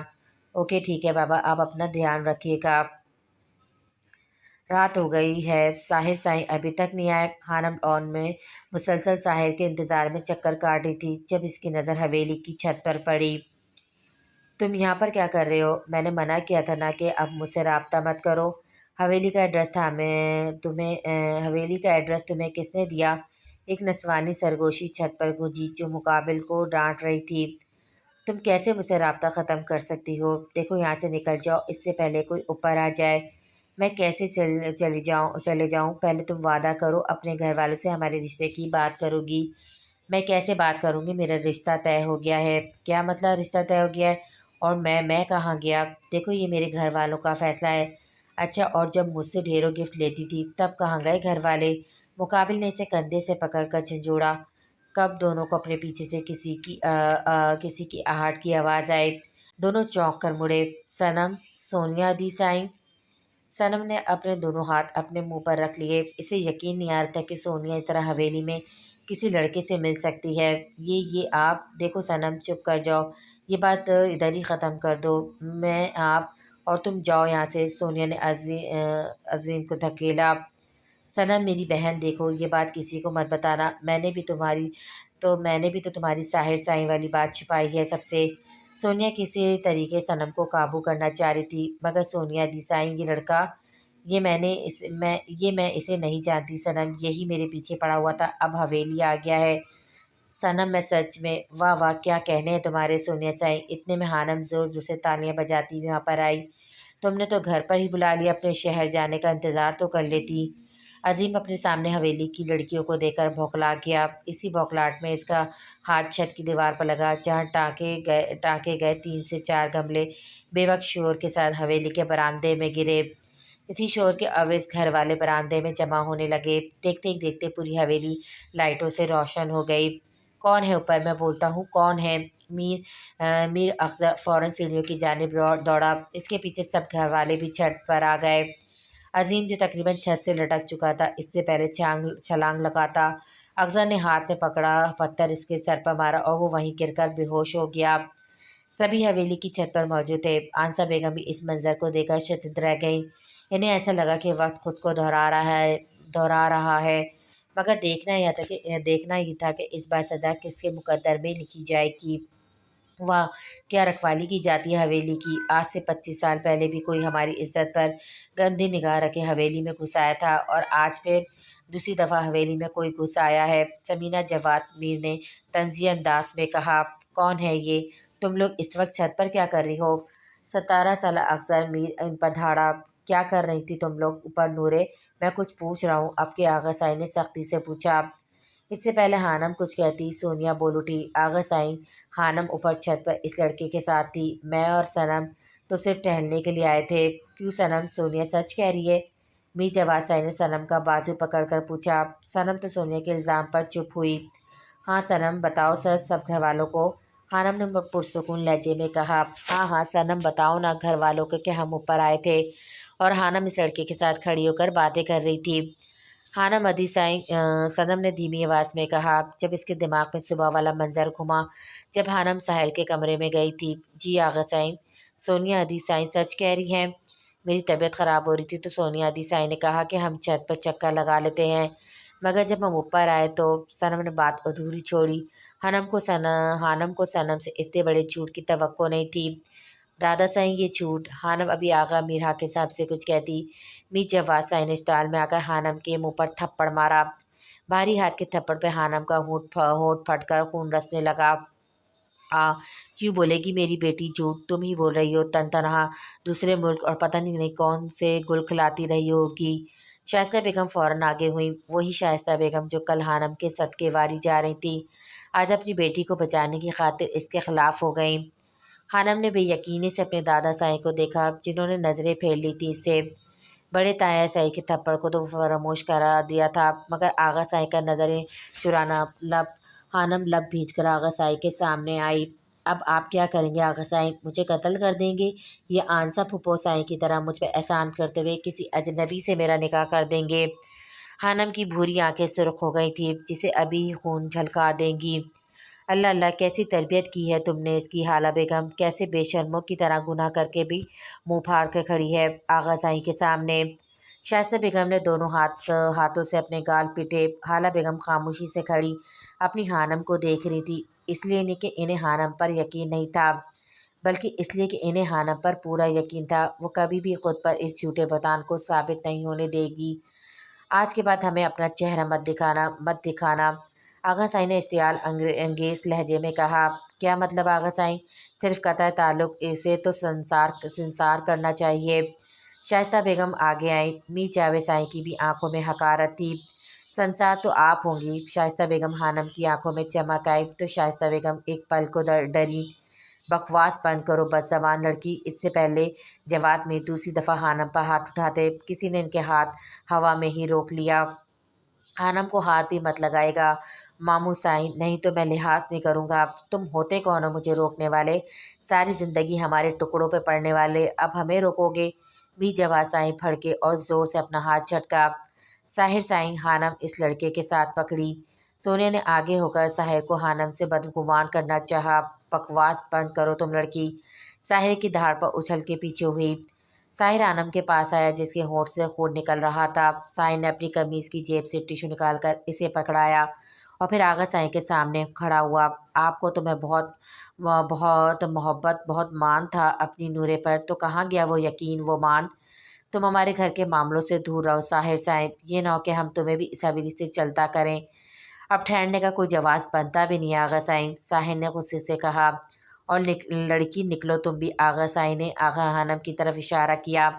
اوکے ٹھیک ہے بابا، آپ اپنا دھیان رکھیے گا۔ رات ہو گئی ہے، ساحر سائیں ابھی تک نہیں آئے۔ حانم لان میں مسلسل ساحر کے انتظار میں چکر کاٹ رہی تھی، جب اس کی نظر حویلی کی چھت پر پڑی۔ تم یہاں پر کیا کر رہے ہو؟ میں نے منع کیا تھا نا کہ اب مجھ سے رابطہ مت کرو۔ حویلی کا ایڈریس تمہیں کس نے دیا؟ ایک نسوانی سرگوشی چھت پر گونجی جو مقابل کو ڈانٹ رہی تھی۔ تم کیسے مجھ سے رابطہ ختم کر سکتی ہو؟ دیکھو یہاں سے نکل جاؤ، اس سے پہلے کوئی اوپر آ جائے۔ میں کیسے چلے جاؤں؟ پہلے تم وعدہ کرو اپنے گھر والوں سے ہمارے رشتے کی بات کرو گی۔ میں کیسے بات کروں گی؟ میرا رشتہ طے ہو گیا ہے۔ کیا مطلب رشتہ طے ہو گیا ہے؟ اور میں کہاں گیا؟ دیکھو یہ میرے گھر والوں کا فیصلہ ہے۔ اچھا، اور جب مجھ سے ڈھیروں گفٹ لیتی تھی تب کہاں گئے گھر والے؟ مقابل نے اسے کندھے سے پکڑ کر جھنجھوڑا۔ کب دونوں کو اپنے پیچھے سے کسی کی آہٹ کی آواز آئی۔ دونوں چونک کر مڑے۔ صنم، سونیا دی سائیں۔ صنم نے اپنے دونوں ہاتھ اپنے منہ پر رکھ لیے، اسے یقین نہیں آ رہا تھا کہ سونیا اس طرح حویلی میں کسی لڑکے سے مل سکتی ہے۔ یہ آپ دیکھو صنم، چپ کر جاؤ، یہ بات ادھر ہی ختم کر دو، میں آپ اور تم جاؤ یہاں سے۔ سونیا نے عظیم کو دھکیلا۔ صنم میری بہن، دیکھو یہ بات کسی کو مت بتانا، میں نے بھی تو تمہاری ساحر سائیں والی بات چھپائی ہے سب سے۔ سونیا کسی طریقے صنم کو قابو کرنا چاہ رہی تھی، مگر سونیا دی سائیں یہ لڑکا، میں اسے نہیں جانتی صنم، یہی میرے پیچھے پڑا ہوا تھا، اب حویلی آ گیا ہے۔ صنم میں سچ میں، واہ واہ کیا کہنے ہیں تمہارے سونیا سائیں۔ اتنے میں حانم زور زور سے تالیاں بجاتی ہوئی وہاں پر آئی۔ تم نے تو گھر پر ہی بلا لیا، اپنے شہر جانے کا انتظار تو کر لیتی۔ عظیم اپنے سامنے حویلی کی لڑکیوں کو دیکھ کر بھوکلا گیا۔ اسی بھوکلاہٹ میں اس کا ہاتھ چھت کی دیوار پر لگا جہاں ٹانکے گئے 3 سے 4 گملے بے وقت شور کے ساتھ حویلی کے برآمدے میں گرے۔ اسی شور کے عوض گھر والے برآمدے میں جمع ہونے لگے۔ دیکھتے ہی دیکھتے پوری حویلی لائٹوں سے روشن ہو گئی۔ کون ہے اوپر؟ میں بولتا ہوں کون ہے؟ میر اخذر فوراً سیڑھیوں کی جانب دوڑا۔ اس کے پیچھے سب گھر والے بھی چھت پر آ گئے۔ عظیم جو تقریباً چھت سے لٹک چکا تھا اس سے پہلے چھلانگ لگاتا۔ اخذر نے ہاتھ میں پکڑا پتھر اس کے سر پر مارا اور وہ وہیں گر کر بے ہوش ہو گیا۔ سبھی حویلی کی چھت پر موجود تھے۔ آنسا بیگم بھی اس منظر کو دیکھ کر شتد رہ گئیں۔ انہیں ایسا لگا کہ وقت خود کو دہرا رہا ہے، مگر دیکھنا ہی تھا کہ اس بار سزا کس کے مقدر میں لکھی جائے گی۔ واہ، کیا رکھوالی کی جاتی ہے حویلی کی! آج سے 25 سال پہلے بھی کوئی ہماری عزت پر گندی نگاہ رکھے حویلی میں گھس آیا تھا، اور آج پھر دوسری دفعہ حویلی میں کوئی گھس آیا ہے۔ ثمینہ جواد میر نے طنزیہ انداز میں کہا۔ کون ہے یہ؟ تم لوگ اس وقت چھت پر کیا کر رہی ہو؟ 17 سالہ اخذر میر ان پر دھاڑا۔ کیا کر رہی تھی تم لوگ اوپر نورے؟ میں کچھ پوچھ رہا ہوں، اب کے آغا سائی نے سختی سے پوچھا۔ اس سے پہلے خانم کچھ کہتی سونیا بول اٹھی۔ آغا سائی، خانم اوپر چھت پر اس لڑکے کے ساتھ تھی۔ میں اور صنم تو صرف ٹہلنے کے لیے آئے تھے۔ کیوں صنم، سونیا سچ کہہ رہی ہے؟ میر جواد سائی نے صنم کا بازو پکڑ کر پوچھا۔ صنم تو سونیا کے الزام پر چپ ہوئی۔ ہاں صنم بتاؤ سچ سب گھر والوں کو، خانم نے پرسکون لہجے میں کہا۔ ہاں صنم بتاؤ نا گھر والوں کو کہ ہم اوپر آئے تھے اور خانم اس لڑکے کے ساتھ کھڑی ہو کر باتیں کر رہی تھی۔ خانم ادھی سائی، صنم نے دھیمی آواز میں کہا۔ جب اس کے دماغ میں صبح والا منظر گھما جب خانم ساحل کے کمرے میں گئی تھی۔ جی آغا سائی، سونیا ادھی سائی سچ کہہ رہی ہیں؟ میری طبیعت خراب ہو رہی تھی تو سونیا ادھی سائی نے کہا کہ ہم چھت پر چکر لگا لیتے ہیں، مگر جب ہم اوپر آئے تو… صنم نے بات ادھوری چھوڑی۔ خانم کو صنم سے اتنے بڑے جھوٹ کی توقع نہیں تھی۔ دادا سائی یہ جھوٹ… خانم ابھی آغا میر حاکم صاحب سے کچھ کہتی، میر جواد سائی نے اسٹال میں آ کر خانم کے منہ پر تھپڑ مارا۔ بھاری ہاتھ کے تھپڑ پہ خانم کا ہونٹ پھٹ کر خون رسنے لگا۔ یوں بولے گی میری بیٹی جھوٹ؟ تم ہی بول رہی ہو، تنہا دوسرے ملک اور پتہ نہیں کون سے گل کھلاتی رہی ہوگی۔ شائستہ بیگم فوراً آگے ہوئیں۔ وہی شائستہ بیگم جو کل خانم کے صدقے واری جا رہی تھیں، آج اپنی بیٹی کو بچانے کی خاطر اس کے خلاف ہو گئیں۔ خانم نے بے یقینی سے اپنے دادا سائی کو دیکھا جنہوں نے نظریں پھیر لی تھی اس سے۔ بڑے تایا سائی کے تھپڑ کو تو فراموش کرا دیا تھا، مگر آغا سائی کا نظریں چرانا… خانم لب بھیج کر آغا سائی کے سامنے آئی۔ اب آپ کیا کریں گے آغا سائی؟ مجھے قتل کر دیں گے یا آنسا پھپھو سائی کی طرح مجھ پہ احسان کرتے ہوئے کسی اجنبی سے میرا نکاح کر دیں گے؟ خانم کی بھوری آنکھیں سرخ ہو گئی تھیں جسے ابھی خون جھلکا دیں گی۔ اللہ اللہ، کیسی تربیت کی ہے تم نے اس کی خالہ بیگم، کیسے بے شرموں کی طرح گناہ کر کے بھی منہ پھاڑ کے کھڑی ہے آغا سائی کے سامنے۔ شائستہ بیگم نے دونوں ہاتھوں سے اپنے گال پیٹے۔ خالہ بیگم خاموشی سے کھڑی اپنی خانم کو دیکھ رہی تھی، اس لیے نہیں کہ انہیں خانم پر یقین نہیں تھا، بلکہ اس لیے کہ انہیں خانم پر پورا یقین تھا وہ کبھی بھی خود پر اس جھوٹے بہتان کو ثابت نہیں ہونے دے گی۔ آج کے بعد ہمیں اپنا چہرہ مت دکھانا، آغا سائی نے اشتعال انگیز لہجے میں کہا۔ کیا مطلب آغا سائی؟ صرف قطع تعلق، اسے تو سنسار کرنا چاہیے۔ شائستہ بیگم آگے آئیں۔ میر جاوید سائی کی بھی آنکھوں میں حقارت تھی۔ سنسار تو آپ ہوں گی۔ شائستہ بیگم خانم کی آنکھوں میں چمک آئی تو شائستہ بیگم ایک پل کو ڈری۔ بکواس بند کرو بدزبان لڑکی۔ اس سے پہلے جواد میر دوسری دفعہ خانم پر ہاتھ اٹھاتے، کسی نے ان کے ہاتھ ہوا میں ہی روک لیا۔ خانم کو ہاتھ بھی مت لگائے گا ماموں سائی، نہیں تو میں لحاظ نہیں کروں گا۔ تم ہوتے کون ہو مجھے روکنے والے؟ ساری زندگی ہمارے ٹکڑوں پہ پڑنے والے، اب ہمیں روکو گے؟ میر جواد سائی پھڑکے اور زور سے اپنا ہاتھ جھٹکا۔ ساحر سائی، خانم اس لڑکے کے ساتھ پکڑی۔ سونیا نے آگے ہو کر ساحر کو خانم سے بدگمان کرنا چاہا۔ بکواس بند کرو تم لڑکی، ساحر کی دھاڑ پر اچھل کے پیچھے ہوئی۔ ساحر خانم کے پاس آیا جس کے ہونٹ سے خون نکل رہا تھا۔ ساحر نے اپنی قمیض کی جیب سے ٹیشو نکال کر اسے پکڑایا اور پھر آغا سائی کے سامنے کھڑا ہوا۔ آپ کو تو میں بہت محبت، بہت مان تھا اپنی نورے پر، تو کہاں گیا وہ یقین، وہ مان؟ تم ہمارے گھر کے معاملوں سے دور رہو ساحر صاحب، یہ نہ ہو کہ ہم تمہیں بھی اس حویلی سے چلتا کریں۔ اب ٹھہرنے کا کوئی جواز بنتا بھی نہیں آغا سائی، ساحر نے غصے سے کہا۔ اور لڑکی نکلو تم بھی، آغا سائی نے آغا خانم کی طرف اشارہ کیا۔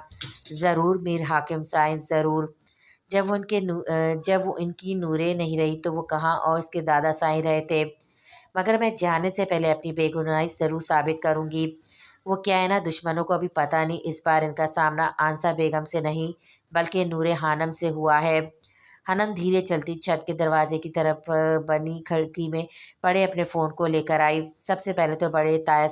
ضرور میر حاکم صاحب ضرور۔ جب وہ ان کی نوریں نہیں رہی تو وہ کہاں اور اس کے دادا سائیں رہے تھے، مگر میں جانے سے پہلے اپنی بے گناہی ضرور ثابت کروں گی۔ وہ کیا ہے نا، دشمنوں کو ابھی پتہ نہیں اس بار ان کا سامنا آنسا بیگم سے نہیں بلکہ نور خانم سے ہوا ہے۔ حنم دھیرے چلتی چھت کے دروازے کی طرف بنی کھڑکی میں پڑے اپنے فون کو لے کر آئی۔ سب سے پہلے تو بڑے تایا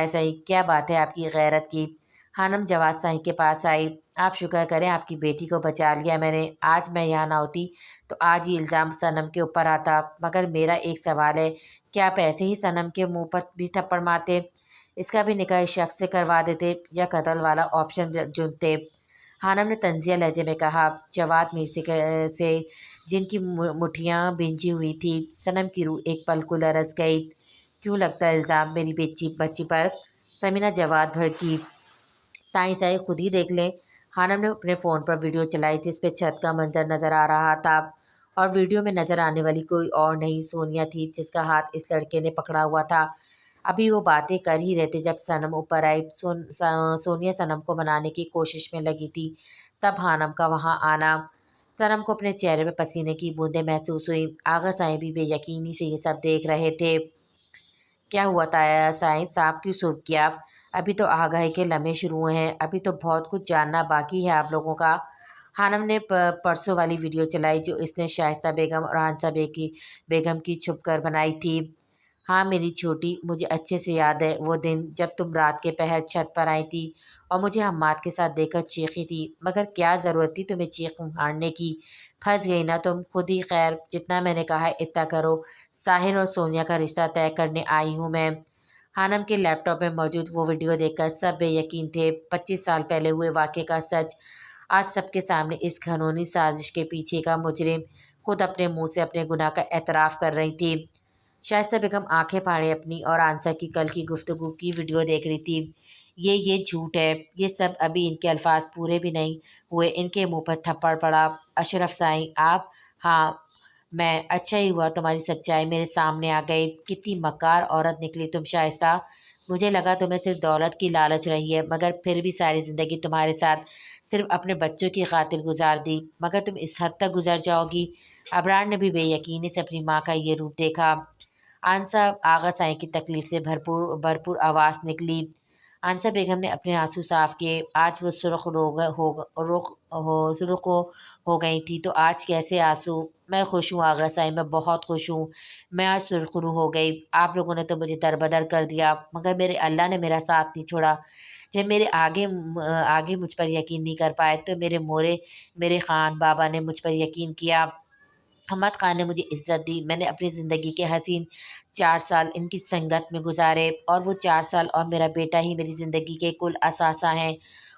سائی کیا بات ہے آپ کی غیرت کی؟ حنم جواد سائی کے پاس آئی۔ آپ شکر کریں آپ کی بیٹی کو بچا لیا میں نے، آج میں یہاں نہ ہوتی تو آج ہی الزام صنم کے اوپر آتا، مگر میرا ایک سوال ہے، کیا آپ ایسے ہی صنم کے منہ پر بھی تھپڑ مارتے؟ اس کا بھی نکاح اس شخص سے کروا دیتے یا قتل والا آپشن چنتے؟ حنم نے طنزیہ لہجے میں کہا۔ جواد میر سے جن کی مٹھیاں بھینجی ہوئی تھی، صنم کی روح ایک پل کو لرز گئی۔ کیوں لگتا ہے الزام میری بچی پر؟ سمینہ جواد بھڑکی۔ تائیں سائی خود ہی دیکھ لیں۔ حنم نے اپنے فون پر ویڈیو چلائی جس پہ چھت کا منظر نظر آ رہا تھا، اور ویڈیو میں نظر آنے والی کوئی اور نہیں سونیا تھی جس کا ہاتھ اس لڑکے نے پکڑا ہوا تھا۔ ابھی وہ باتیں کر ہی رہے تھے جب صنم اوپر آئی۔ سونیا صنم کو منانے کی کوشش میں لگی تھی، تب حنم کا وہاں آنا۔ صنم کو اپنے چہرے پہ پسینے کی بوندیں محسوس ہوئی۔ آغا سائیں بھی بے یقینی سے یہ سب دیکھ رہے تھے۔ کیا ہوا تایا سائیں صاحب، کیوں سوگ کیا؟ ابھی تو آگاہی کے لمحے شروع ہوئے ہیں، ابھی تو بہت کچھ جاننا باقی ہے آپ لوگوں کا۔ حنم نے پرسوں والی ویڈیو چلائی جو اس نے شائستہ بیگم اور آنسا بیگم کی چھپ کر بنائی تھی۔ ہاں میری چھوٹی، مجھے اچھے سے یاد ہے وہ دن جب تم رات کے پہر چھت پر آئی تھی اور مجھے حماد کے ساتھ دیکھ کر چیخی تھی، مگر کیا ضرورت تھی تمہیں چیخ مارنے کی؟ پھنس گئی نا تم خود ہی۔ خیر، جتنا میں نے کہا ہے اتنا کرو، ساحر اور سونیا کا رشتہ طے کرنے آئی ہوں میں۔ حنم کے لیپ ٹاپ میں موجود وہ ویڈیو دیکھ کر سب بے یقین تھے۔ 25 سال پہلے ہوئے واقعے کا سچ آج سب کے سامنے اس گھنونی سازش کے پیچھے کا مجرم خود اپنے منہ سے اپنے گناہ کا اعتراف کر رہی تھی۔ شائستہ بیگم آنکھیں پھاڑے اپنی اور آنسا کی کل کی گفتگو کی ویڈیو دیکھ رہی تھی۔ یہ جھوٹ ہے، یہ سب ابھی ان کے الفاظ پورے بھی نہیں ہوئے ان کے منہ پر تھپڑ پڑا۔ اشرف سائیں آپ؟ ہاں میں۔ اچھا ہی ہوا تمہاری سچائی میرے سامنے آ گئی۔ کتنی مکار عورت نکلی تم شائستہ، مجھے لگا تمہیں صرف دولت کی لالچ رہی ہے، مگر پھر بھی ساری زندگی تمہارے ساتھ صرف اپنے بچوں کی خاطر گزار دی، مگر تم اس حد تک گزر جاؤ گی؟ ابرار نے بھی بے یقینی سے اپنی ماں کا یہ روپ دیکھا۔ آنسا آغا سائیں کی تکلیف سے بھرپور آواز نکلی۔ آنسا بیگم نے اپنے آنسو صاف کیے۔ آج وہ سرخ ہو گئی تھی تو آج کیسے آنسو؟ میں خوش ہوں آغا سائیں، میں بہت خوش ہوں، میں آج سرخرو ہو گئی۔ آپ لوگوں نے تو مجھے دربدر کر دیا، مگر میرے اللہ نے میرا ساتھ نہیں چھوڑا۔ جب میرے آگے مجھ پر یقین نہیں کر پائے تو میرے خان بابا نے مجھ پر یقین کیا۔ حماد خان نے مجھے عزت دی۔ میں نے اپنی زندگی کے حسین 4 سال ان کی سنگت میں گزارے، اور وہ 4 سال اور میرا بیٹا ہی میری زندگی کے کل اثاثہ ہیں،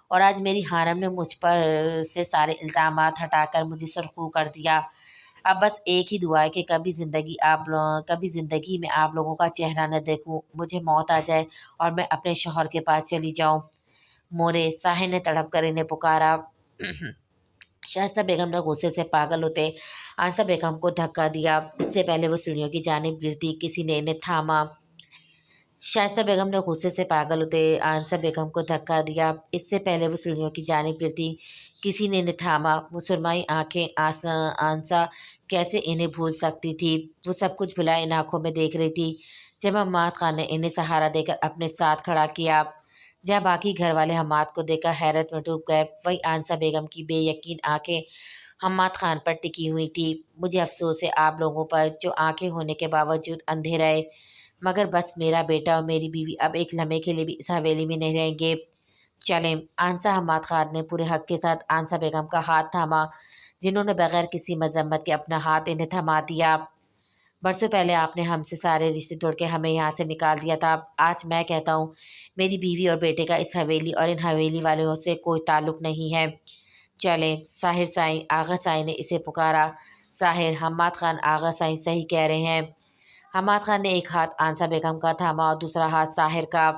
اور آج میری حنم نے مجھ پر سے سارے الزامات ہٹا کر مجھے سرخرو کر دیا۔ اب بس ایک ہی دعا ہے کہ کبھی زندگی میں آپ لوگوں کا چہرہ نہ دیکھوں، مجھے موت آ جائے اور میں اپنے شوہر کے پاس چلی جاؤں۔ مورے، ساحر نے تڑپ کر انہیں پکارا۔ شائستہ بیگم نے غصے سے پاگل ہوتے آنسا بیگم کو دھکا دیا۔ اس سے پہلے وہ سیڑھیوں کی جانب گرتی کسی نے انہیں تھاما۔ شائستہ بیگم نے غصے سے پاگل ہوتے آنسا بیگم کو دھکا دیا۔ اس سے پہلے وہ سیڑھیوں کی جانب گرتی کسی نے انہیں تھاما۔ وہ سرمائی آنکھیں آنسا کیسے انہیں بھول سکتی تھی؟ وہ سب کچھ بھلائے ان آنکھوں میں دیکھ رہی تھی جب حماد خان نے انہیں سہارا دے کر اپنے ساتھ کھڑا کیا۔ جہاں باقی گھر والے حماد کو دیکھ کر حیرت میں ڈوب گئے، وہیں آنسا بیگم کی بے یقین آنکھیں حماد خان پر ٹکی ہوئی تھی۔ مجھے افسوس ہے آپ لوگوں پر جو آنکھیں ہونے کے باوجود اندھے رہے، مگر بس میرا بیٹا اور میری بیوی اب ایک لمحے کے لیے بھی اس حویلی میں نہیں رہیں گے۔ چلیں۔ آنسا حماد خان نے پورے حق کے ساتھ آنسا بیگم کا ہاتھ تھاما، جنہوں نے بغیر کسی مذمت کے اپنا ہاتھ انہیں تھما دیا۔ برسوں پہلے آپ نے ہم سے سارے رشتے توڑ کے ہمیں یہاں سے نکال دیا تھا، آج میں کہتا ہوں میری بیوی اور بیٹے کا اس حویلی اور ان حویلی والوں سے کوئی تعلق نہیں ہے۔ چلیں۔ ساحر سائیں، آغا سائیں نے اسے پکارا۔ ساحر، حماد خان آغا سائیں صحیح کہہ رہے ہیں۔ حماد خان نے ایک ہاتھ آنسا بیگم کا تھاما اور دوسرا ہاتھ ساحر کا۔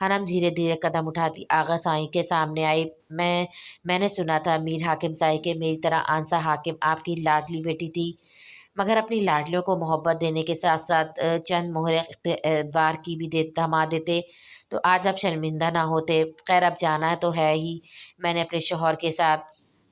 حنم دھیرے دھیرے قدم اٹھاتی آغا سائیں کے سامنے آئی۔ میں نے سنا تھا میر حاکم سائیں کہ میری طرح آنسا حاکم آپ کی لاڈلی بیٹی تھی، مگر اپنی لاڈلیوں کو محبت دینے کے ساتھ ساتھ چند مہر اعتبار کی بھی تھما دیتے تو آج آپ شرمندہ نہ ہوتے۔ خیر اب جانا تو ہے ہی، میں نے اپنے شوہر کے ساتھ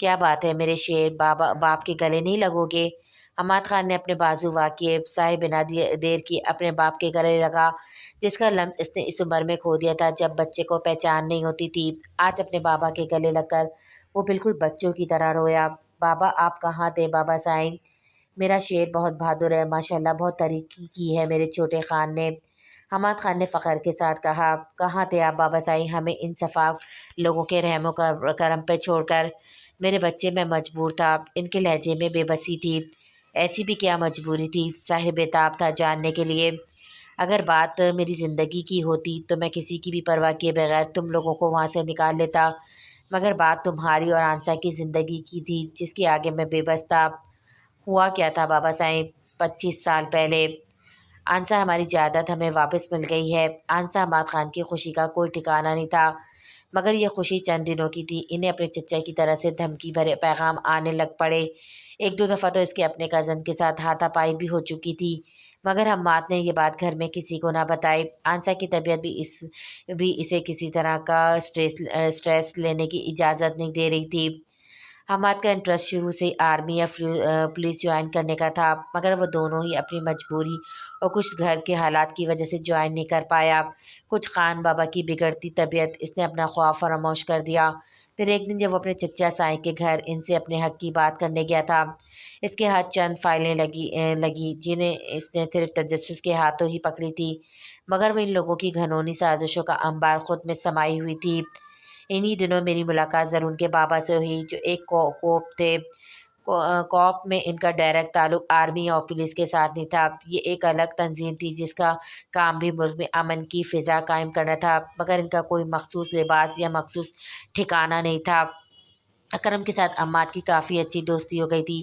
کیا بات ہے میرے شیر، بابا باپ کے گلے نہیں لگو گے؟ حماد خان نے اپنے بازو واقعے سائے بنا دیر کی اپنے باپ کے گلے لگا، جس کا لمس اس نے اس عمر میں کھو دیا تھا جب بچے کو پہچان نہیں ہوتی تھی۔ آج اپنے بابا کے گلے لگ کر وہ بالکل بچوں کی طرح رویا۔ بابا آپ کہاں تھے بابا سائیں؟ میرا شیر بہت بہادر ہے ماشاءاللہ، بہت ترقی کی ہے میرے چھوٹے خان نے، حماد خان نے فخر کے ساتھ کہا۔ کہاں تھے آپ بابا سائیں ہمیں ان صفاق لوگوں کے رحم و کرم پہ چھوڑ کر؟ میرے بچے میں مجبور تھا، ان کے لہجے میں بے بسی تھی۔ ایسی بھی کیا مجبوری تھی؟ ظاہر بےتاب تھا جاننے کے لیے۔ اگر بات میری زندگی کی ہوتی تو میں کسی کی بھی پرواہ کیے بغیر تم لوگوں کو وہاں سے نکال لیتا، مگر بات تمہاری اور آنسا کی زندگی کی تھی جس کے آگے میں بے بس تھا۔ ہوا کیا تھا بابا سائیں 25 سال پہلے؟ آنسا ہماری جائیداد ہمیں واپس مل گئی ہے۔ آنسا حماد خان کی خوشی کا کوئی ٹھکانہ نہیں تھا، مگر یہ خوشی چند دنوں کی تھی۔ انہیں اپنے چچا کی طرف سے دھمکی بھرے پیغام آنے لگ پڑے۔ ایک دو دفعہ تو اس کے اپنے کزن کے ساتھ ہاتھا پائی بھی ہو چکی تھی، مگر حماد نے یہ بات گھر میں کسی کو نہ بتائی۔ آنسا کی طبیعت بھی اسے کسی طرح کا سٹریس لینے کی اجازت نہیں دے رہی تھی۔ حماد کا انٹرسٹ شروع سے ہی آرمی یا پولیس جوائن کرنے کا تھا، مگر وہ دونوں ہی اپنی مجبوری اور کچھ گھر کے حالات کی وجہ سے جوائن نہیں کر پایا۔ کچھ خان بابا کی بگڑتی طبیعت اس نے اپنا خواب فراموش کر دیا۔ پھر ایک دن جب وہ اپنے چچا سائیں کے گھر ان سے اپنے حق کی بات کرنے گیا تھا، اس کے ہاتھ چند فائلیں لگی جنہیں اس نے صرف تجسس کے ہاتھوں ہی پکڑی تھی، مگر وہ ان لوگوں کی گھنونی سازشوں کا انبار خود میں سمائی ہوئی تھی۔ انہی دنوں میری ملاقات زرون کے بابا سے ہوئی، جو ایک کوپ تھے۔ کوپ میں ان کا ڈائریکٹ تعلق آرمی اور پولیس کے ساتھ نہیں تھا، یہ ایک الگ تنظیم تھی جس کا کام بھی ملک میں امن کی فضا قائم کرنا تھا، مگر ان کا کوئی مخصوص لباس یا مخصوص ٹھکانہ نہیں تھا۔ اکرم کے ساتھ عماد کی کافی اچھی دوستی ہو گئی تھی۔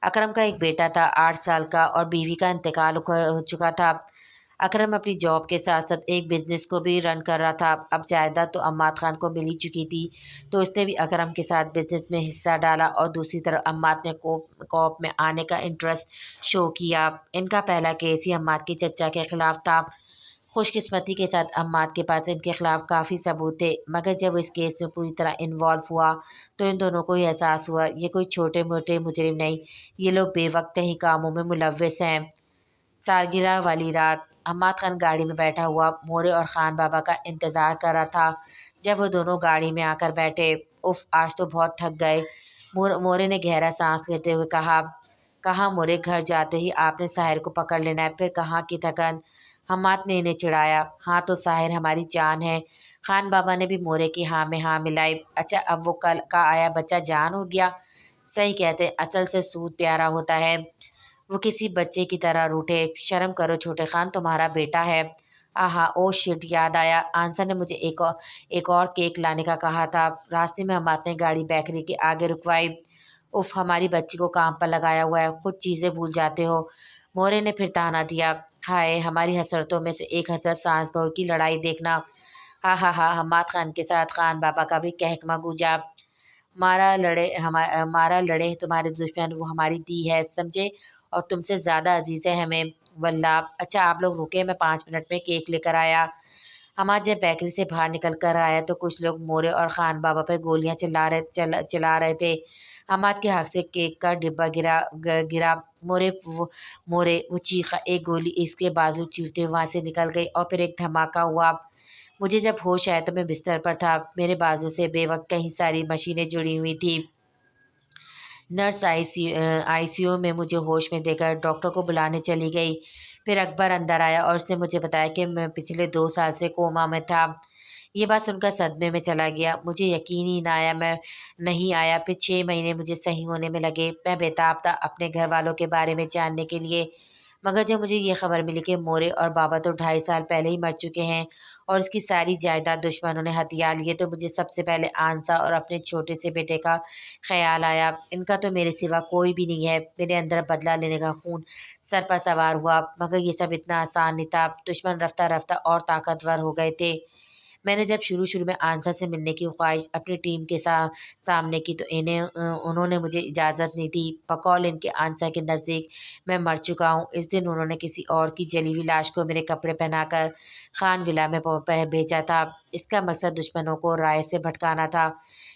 اکرم کا ایک بیٹا تھا 8 سال کا اور بیوی کا انتقال ہو چکا تھا۔ اکرم اپنی جاب کے ساتھ ساتھ ایک بزنس کو بھی رن کر رہا تھا۔ اب جائیداد تو عماد خان کو مل ہی چکی تھی، تو اس نے بھی اکرم کے ساتھ بزنس میں حصہ ڈالا، اور دوسری طرف عماد نے کوپ میں آنے کا انٹرسٹ شو کیا۔ ان کا پہلا کیس ہی عماد کے چچا کے خلاف تھا۔ خوش قسمتی کے ساتھ عماد کے پاس ان کے خلاف کافی ثبوت تھے، مگر جب وہ اس کیس میں پوری طرح انوالو ہوا تو ان دونوں کو یہ احساس ہوا یہ کوئی چھوٹے موٹے مجرم نہیں، یہ لوگ بے وقت ہی کاموں میں ملوث ہیں۔ سالگرہ والی رات حماد خان گاڑی میں بیٹھا ہوا مورے اور خان بابا کا انتظار کر رہا تھا۔ جب وہ دونوں گاڑی میں آ کر بیٹھے، اف آج تو بہت تھک گئے، مورے نے گہرا سانس لیتے ہوئے کہا۔ کہاں مورے، گھر جاتے ہی آپ نے ساحر کو پکڑ لینا ہے، پھر کہاں کی تھکن؟ حماد نے انہیں چڑھایا۔ ہاں تو ساحر ہماری جان ہے۔ خان بابا نے بھی مورے کی ہاں میں ہاں ملائی۔ اچھا اب وہ کل کا آیا بچہ جان ہو گیا؟ صحیح کہتے، اصل سے سود پیارا ہوتا ہے۔ وہ کسی بچے کی طرح روٹھے۔ شرم کرو چھوٹے خان، تمہارا بیٹا ہے۔ آہا او شٹ، یاد آیا، آنسا نے مجھے ایک اور کیک لانے کا کہا تھا۔ راستے میں حماد نے گاڑی بیکری کے آگے رکوائی۔ اف ہماری بچی کو کام پر لگایا ہوا ہے، خود چیزیں بھول جاتے ہو، مورے نے پھر طعنہ دیا۔ ہائے، ہماری حسرتوں میں سے ایک حسرت ساس بہو کی لڑائی دیکھنا۔ ہاں ہاں ہاں، حماد خان کے ساتھ خان بابا کا بھی کہکمہ گونجا۔ مارا لڑے تمہارے دشمن، وہ ہماری دی ہے، سمجھے، اور تم سے زیادہ عزیز ہے ہمیں، واللہ۔ اچھا آپ لوگ رکے، میں 5 منٹ میں کیک لے کر آیا۔ حماد جب بیکری سے باہر نکل کر آیا تو کچھ لوگ مورے اور خان بابا پہ گولیاں چلا رہے تھے۔ حماد کے ہاتھ سے کیک کا ڈبہ گرا۔ مورے وہ چیخا، ایک گولی اس کے بازو چیرتے ہوئے وہاں سے نکل گئی، اور پھر ایک دھماکہ ہوا۔ مجھے جب ہوش آیا تو میں بستر پر تھا، میرے بازو سے بے وقت کئی ساری مشینیں جڑی ہوئی تھیں۔ نرس آئی سی یو میں مجھے ہوش میں دے کر ڈاکٹر کو بلانے چلی گئی۔ پھر اکبر اندر آیا اور اس نے مجھے بتایا کہ میں پچھلے 2 سال سے کوما میں تھا۔ یہ بات سن کر صدمے میں چلا گیا، مجھے یقین ہی نہیں آیا۔ پھر 6 مہینے مجھے صحیح ہونے میں لگے۔ میں بےتاب تھا اپنے گھر والوں کے بارے میں جاننے کے لیے، مگر جب مجھے یہ خبر ملی کہ مورے اور بابا تو 2.5 سال پہلے ہی مر چکے ہیں اور اس کی ساری جائیداد دشمنوں نے ہتھیا لیے، تو مجھے سب سے پہلے آنسا اور اپنے چھوٹے سے بیٹے کا خیال آیا۔ ان کا تو میرے سوا کوئی بھی نہیں ہے۔ میرے اندر بدلہ لینے کا خون سر پر سوار ہوا، مگر یہ سب اتنا آسان نہیں تھا۔ دشمن رفتہ رفتہ اور طاقتور ہو گئے تھے۔ میں نے جب شروع میں آنسا سے ملنے کی خواہش اپنی ٹیم کے سامنے کی تو انہوں نے مجھے اجازت نہیں دی۔ بقول ان کے آنسا کے نزدیک میں مر چکا ہوں۔ اس دن انہوں نے کسی اور کی جلی ہوئی لاش کو میرے کپڑے پہنا کر خان ولا میں بھیجا تھا۔ اس کا مقصد دشمنوں کو رائے سے بھٹکانا تھا۔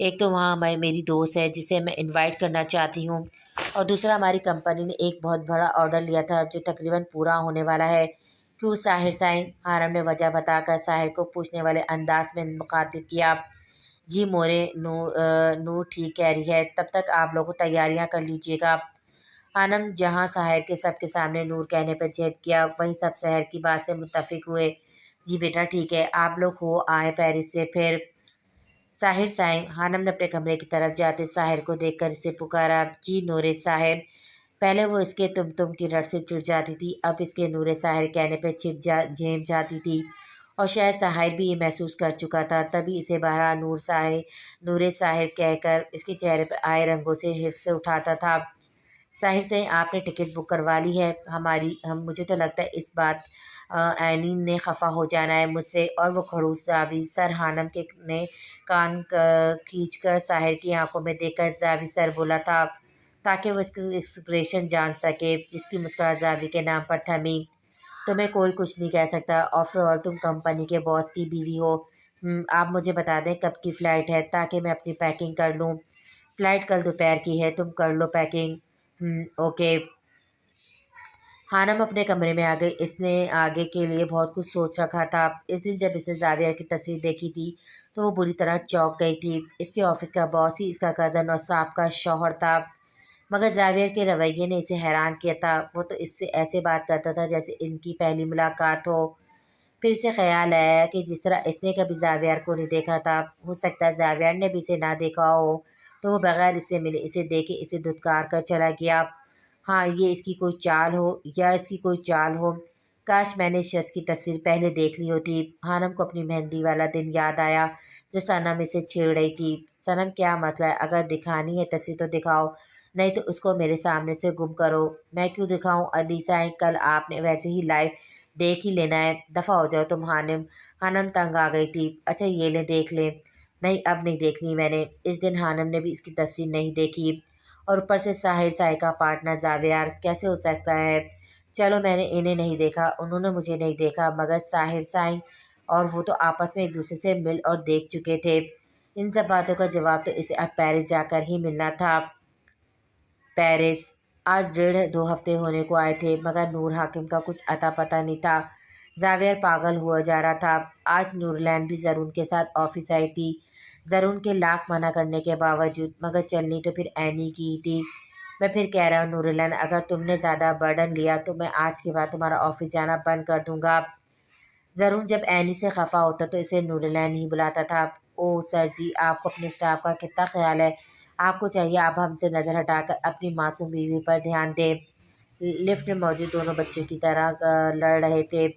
ایک تو وہاں میری دوست ہے جسے میں انوائٹ کرنا چاہتی ہوں، اور دوسرا ہماری کمپنی نے ایک بہت بڑا آرڈر لیا تھا جو تقریباً پورا ہونے والا ہے۔ کیوں ساحر سائیں؟ ہارم نے وجہ بتا کر ساحر کو پوچھنے والے انداز میں مخاطب کیا۔ جی مورے، نور ٹھیک کہہ رہی ہے، تب تک آپ لوگوں تیاریاں کر لیجیے گا۔ خانم جہاں ساحر کے سامنے نور کہنے پر جھپ کیا، وہیں سب سحر کی بات سے متفق ہوئے۔ جی بیٹا ٹھیک ہے، آپ لوگ ہو آئے پیرس سے پھر۔ ساحر سائیں، خانم نے اپنے کمرے کی طرف جاتے ساحر کو دیکھ کر اسے پکارا۔ جی نور ساحر۔ پہلے وہ اس کے تم کی رٹ سے چڑ جاتی تھی، اب اس کے نور ساحر کہنے پہ جھیم جاتی تھی، اور شاید ساحر بھی یہ محسوس کر چکا تھا، تبھی اسے بہرحال نور ساحر کہہ کر اس کے چہرے پر آئے رنگوں سے حفظ سے اٹھاتا تھا۔ ساحر سے آپ نے ٹکٹ بک کروا لی ہے؟ مجھے تو لگتا ہے اس بات اینی نے خفا ہو جانا ہے مجھ سے، اور وہ خڑوس زاوی سر خانم کے نے کان کھینچ کر ساحر کی آنکھوں میں دیکھ کر زاوی سر بولا تھا تاکہ وہ اس کی ایکسپریشن جان سکے، جس کی مسکراہٹ زاوی کے نام پر تھمی۔ تمہیں کوئی کچھ نہیں کہہ سکتا، آفٹر آل تم کمپنی کے باس کی بیوی ہو۔ آپ مجھے بتا دیں کب کی فلائٹ ہے تاکہ میں اپنی پیکنگ کر لوں۔ فلائٹ کل دوپہر کی ہے، تم کر لو پیکنگ۔ اوکے۔ خانم اپنے کمرے میں آ گئی۔ اس نے آگے کے لیے بہت کچھ سوچ رکھا تھا۔ اس دن جب اس نے زاویہ کی تصویر دیکھی تھی تو وہ بری طرح چونک گئی تھی۔ اس کے آفس کا باس ہی اس کا کزن اور سابقہ شوہر تھا، مگر زاویہ کے رویے نے اسے حیران کیا تھا۔ وہ تو اس سے ایسے بات کرتا تھا جیسے ان کی پہلی ملاقات ہو۔ پھر اسے خیال آیا کہ جس طرح اس نے کبھی زاویہ کو نہیں دیکھا تھا، ہو سکتا ہے زاویہ نے بھی اسے نہ دیکھا ہو، تو وہ بغیر اسے ملے اسے دیکھے اسے دھتکار کر چلا گیا۔ ہاں، یہ اس کی کوئی چال ہو۔ کاش میں نے اس شخص کی تصویر پہلے دیکھ لی ہوتی۔ خانم کو اپنی مہندی والا دن یاد آیا جب صنم اسے چھیڑ رہی تھی۔ صنم کیا مسئلہ ہے؟ اگر دکھانی ہے تصویر تو دکھاؤ، نہیں تو اس کو میرے سامنے سے گم کرو۔ میں کیوں دکھاؤں؟ عدیثہ کل آپ نے ویسے ہی لائیو دیکھ ہی لینا ہے، دفعہ ہو جاؤ تم خانم۔ خانم تنگ آ گئی تھی۔ اچھا یہ لیں دیکھ لیں۔ نہیں اب نہیں دیکھنی میں نے۔ اس دن خانم نے بھی اس کی تصویر نہیں دیکھی، اور اوپر سے ساحر سائیں کا پارٹنر زاویہ کیسے ہو سکتا ہے؟ چلو میں نے انہیں نہیں دیکھا، انہوں نے مجھے نہیں دیکھا، مگر ساحر سائیں اور وہ تو آپس میں ایک دوسرے سے مل اور دیکھ چکے تھے۔ ان سب باتوں کا جواب تو اسے اب پیرس جا کر ہی ملنا تھا۔ پیرس آج 1.5-2 ہفتے ہونے کو آئے تھے، مگر نور حاکم کا کچھ اتا پتہ نہیں تھا۔ زاویہ پاگل ہوا جا رہا تھا۔ آج نورلین بھی زرون کے ساتھ آفس آئی تھی، زرون کے لاکھ منع کرنے کے باوجود، مگر چلنی تو پھر اینی کی ہی تھی۔ میں پھر کہہ رہا ہوں نورلین، اگر تم نے زیادہ برڈن لیا تو میں آج کے بعد تمہارا آفس جانا بند کر دوں گا۔ زرون جب اینی سے خفا ہوتا تو اسے نورلین ہی بلاتا تھا۔ اوہ سر جی، آپ کو اپنے اسٹاف کا کتنا خیال ہے؟ آپ کو چاہیے آپ ہم سے نظر ہٹا کر اپنی معصوم بیوی پر دھیان دیں۔ لفٹ میں موجود دونوں بچوں کی طرح لڑ رہے تھے۔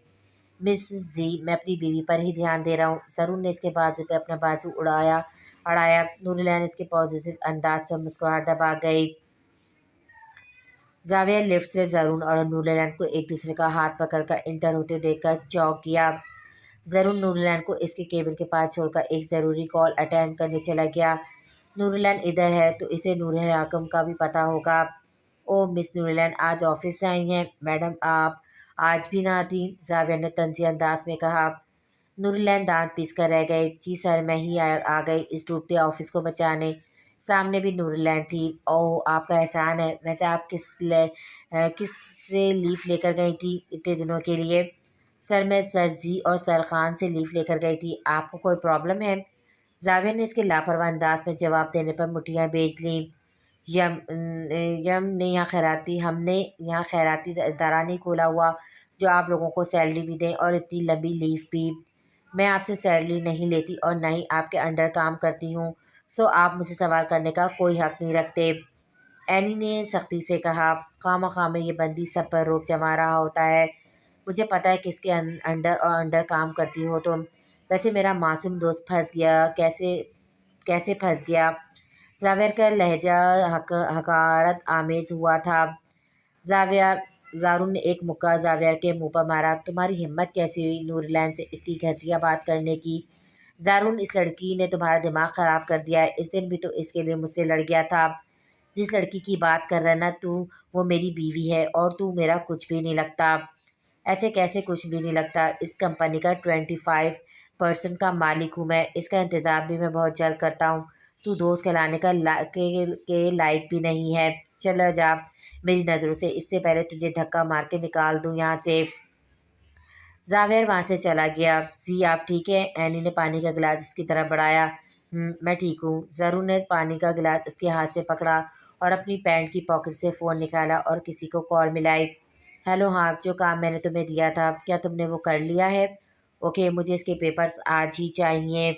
مس جی، میں اپنی بیوی پر ہی دھیان دے رہا ہوں۔ زرون نے اس کے بازو پہ اپنا بازو اڑایا۔ نورلین اس کے پازیٹیو انداز پر مسکراہٹ دبا گئی۔ زاویہ لفٹ سے زرون اور نورلین کو ایک دوسرے کا ہاتھ پکڑ کر انٹر ہوتے دیکھ کر چونک گیا۔ زرون نورلین کو اس کے کیبن کے پاس چھوڑ کر ایک ضروری کال اٹینڈ کرنے چلا گیا۔ نورلین ادھر ہے تو اسے نور حاکم کا بھی پتہ ہوگا۔ اوہ مس نورلین آج آفس سے آئی ہیں؟ میڈم آپ آج بھی نہ آتی، زاویہ نے طنزی انداز میں کہا۔ نورلین دانت پیس کر رہ گئی۔ جی سر، میں ہی آ گئی اس ڈوبتے آفس کو بچانے۔ سامنے بھی نورلین تھی۔ اوہ آپ کا احسان ہے، ویسے آپ کس سے لیو لے کر گئی تھی اتنے دنوں کے لیے؟ سر میں سر جی اور سر خان سے لیو لے کر گئی تھی۔ آپ کو کوئی پرابلم ہے؟ زاویہ نے اس کے لاپرواہ انداز میں جواب دینے پر مٹھیاں بھیج لیں۔ ہم نے یہاں خیراتی ادارہ نہیں کھولا ہوا جو آپ لوگوں کو سیلری بھی دیں اور اتنی لمبی لیو بھی۔ میں آپ سے سیلری نہیں لیتی اور نہ ہی آپ کے انڈر کام کرتی ہوں، سو آپ مجھے سوال کرنے کا کوئی حق نہیں رکھتے، اینی نے سختی سے کہا۔ خواہ مخواہ میں یہ بندی سب پر روب جما رہا ہوتا ہے۔ مجھے پتہ ہے کس کے انڈر کام کرتی ہو تم۔ ویسے میرا معصوم دوست پھنس گیا کیسے پھنس گیا؟ زاویہ کا لہجہ حقارت آمیز ہوا تھا۔ زارون نے ایک مکہ زاویہ کے منہ پر مارا۔ تمہاری ہمت کیسی ہوئی نورلین سے اتنی گھٹیا بات کرنے کی؟ زارون، اس لڑکی نے تمہارا دماغ خراب کر دیا ہے۔ اس دن بھی تو اس کے لیے مجھ سے لڑ گیا تھا۔ جس لڑکی کی بات کر رہا نا تو وہ میری بیوی ہے، اور تو میرا کچھ بھی نہیں لگتا۔ ایسے کیسے کچھ بھی نہیں لگتا؟ اس کمپنی کا 25% کا مالک ہوں میں، اس کا انتظام بھی میں بہت جلد کرتا ہوں۔ تو دوست کہلانے کے لائق بھی نہیں ہے، چلا جا میری نظروں سے، اس سے پہلے تجھے دھکا مار کے نکال دوں یہاں سے۔ ظاہر وہاں سے چلا گیا۔ زی آپ ٹھیک ہے؟ اینی نے پانی کا گلاس اس کی طرف بڑھایا۔ میں ٹھیک ہوں۔ ضرور نے پانی کا گلاس اس کے ہاتھ سے پکڑا اور اپنی پینٹ کی پاکٹ سے فون نکالا اور کسی کو کال ملائی۔ ہیلو، ہاں، جو کام میں نے تمہیں دیا تھا کیا تم نے وہ کر لیا ہے؟ اوکے، مجھے اس کے پیپرز آج ہی چاہیے۔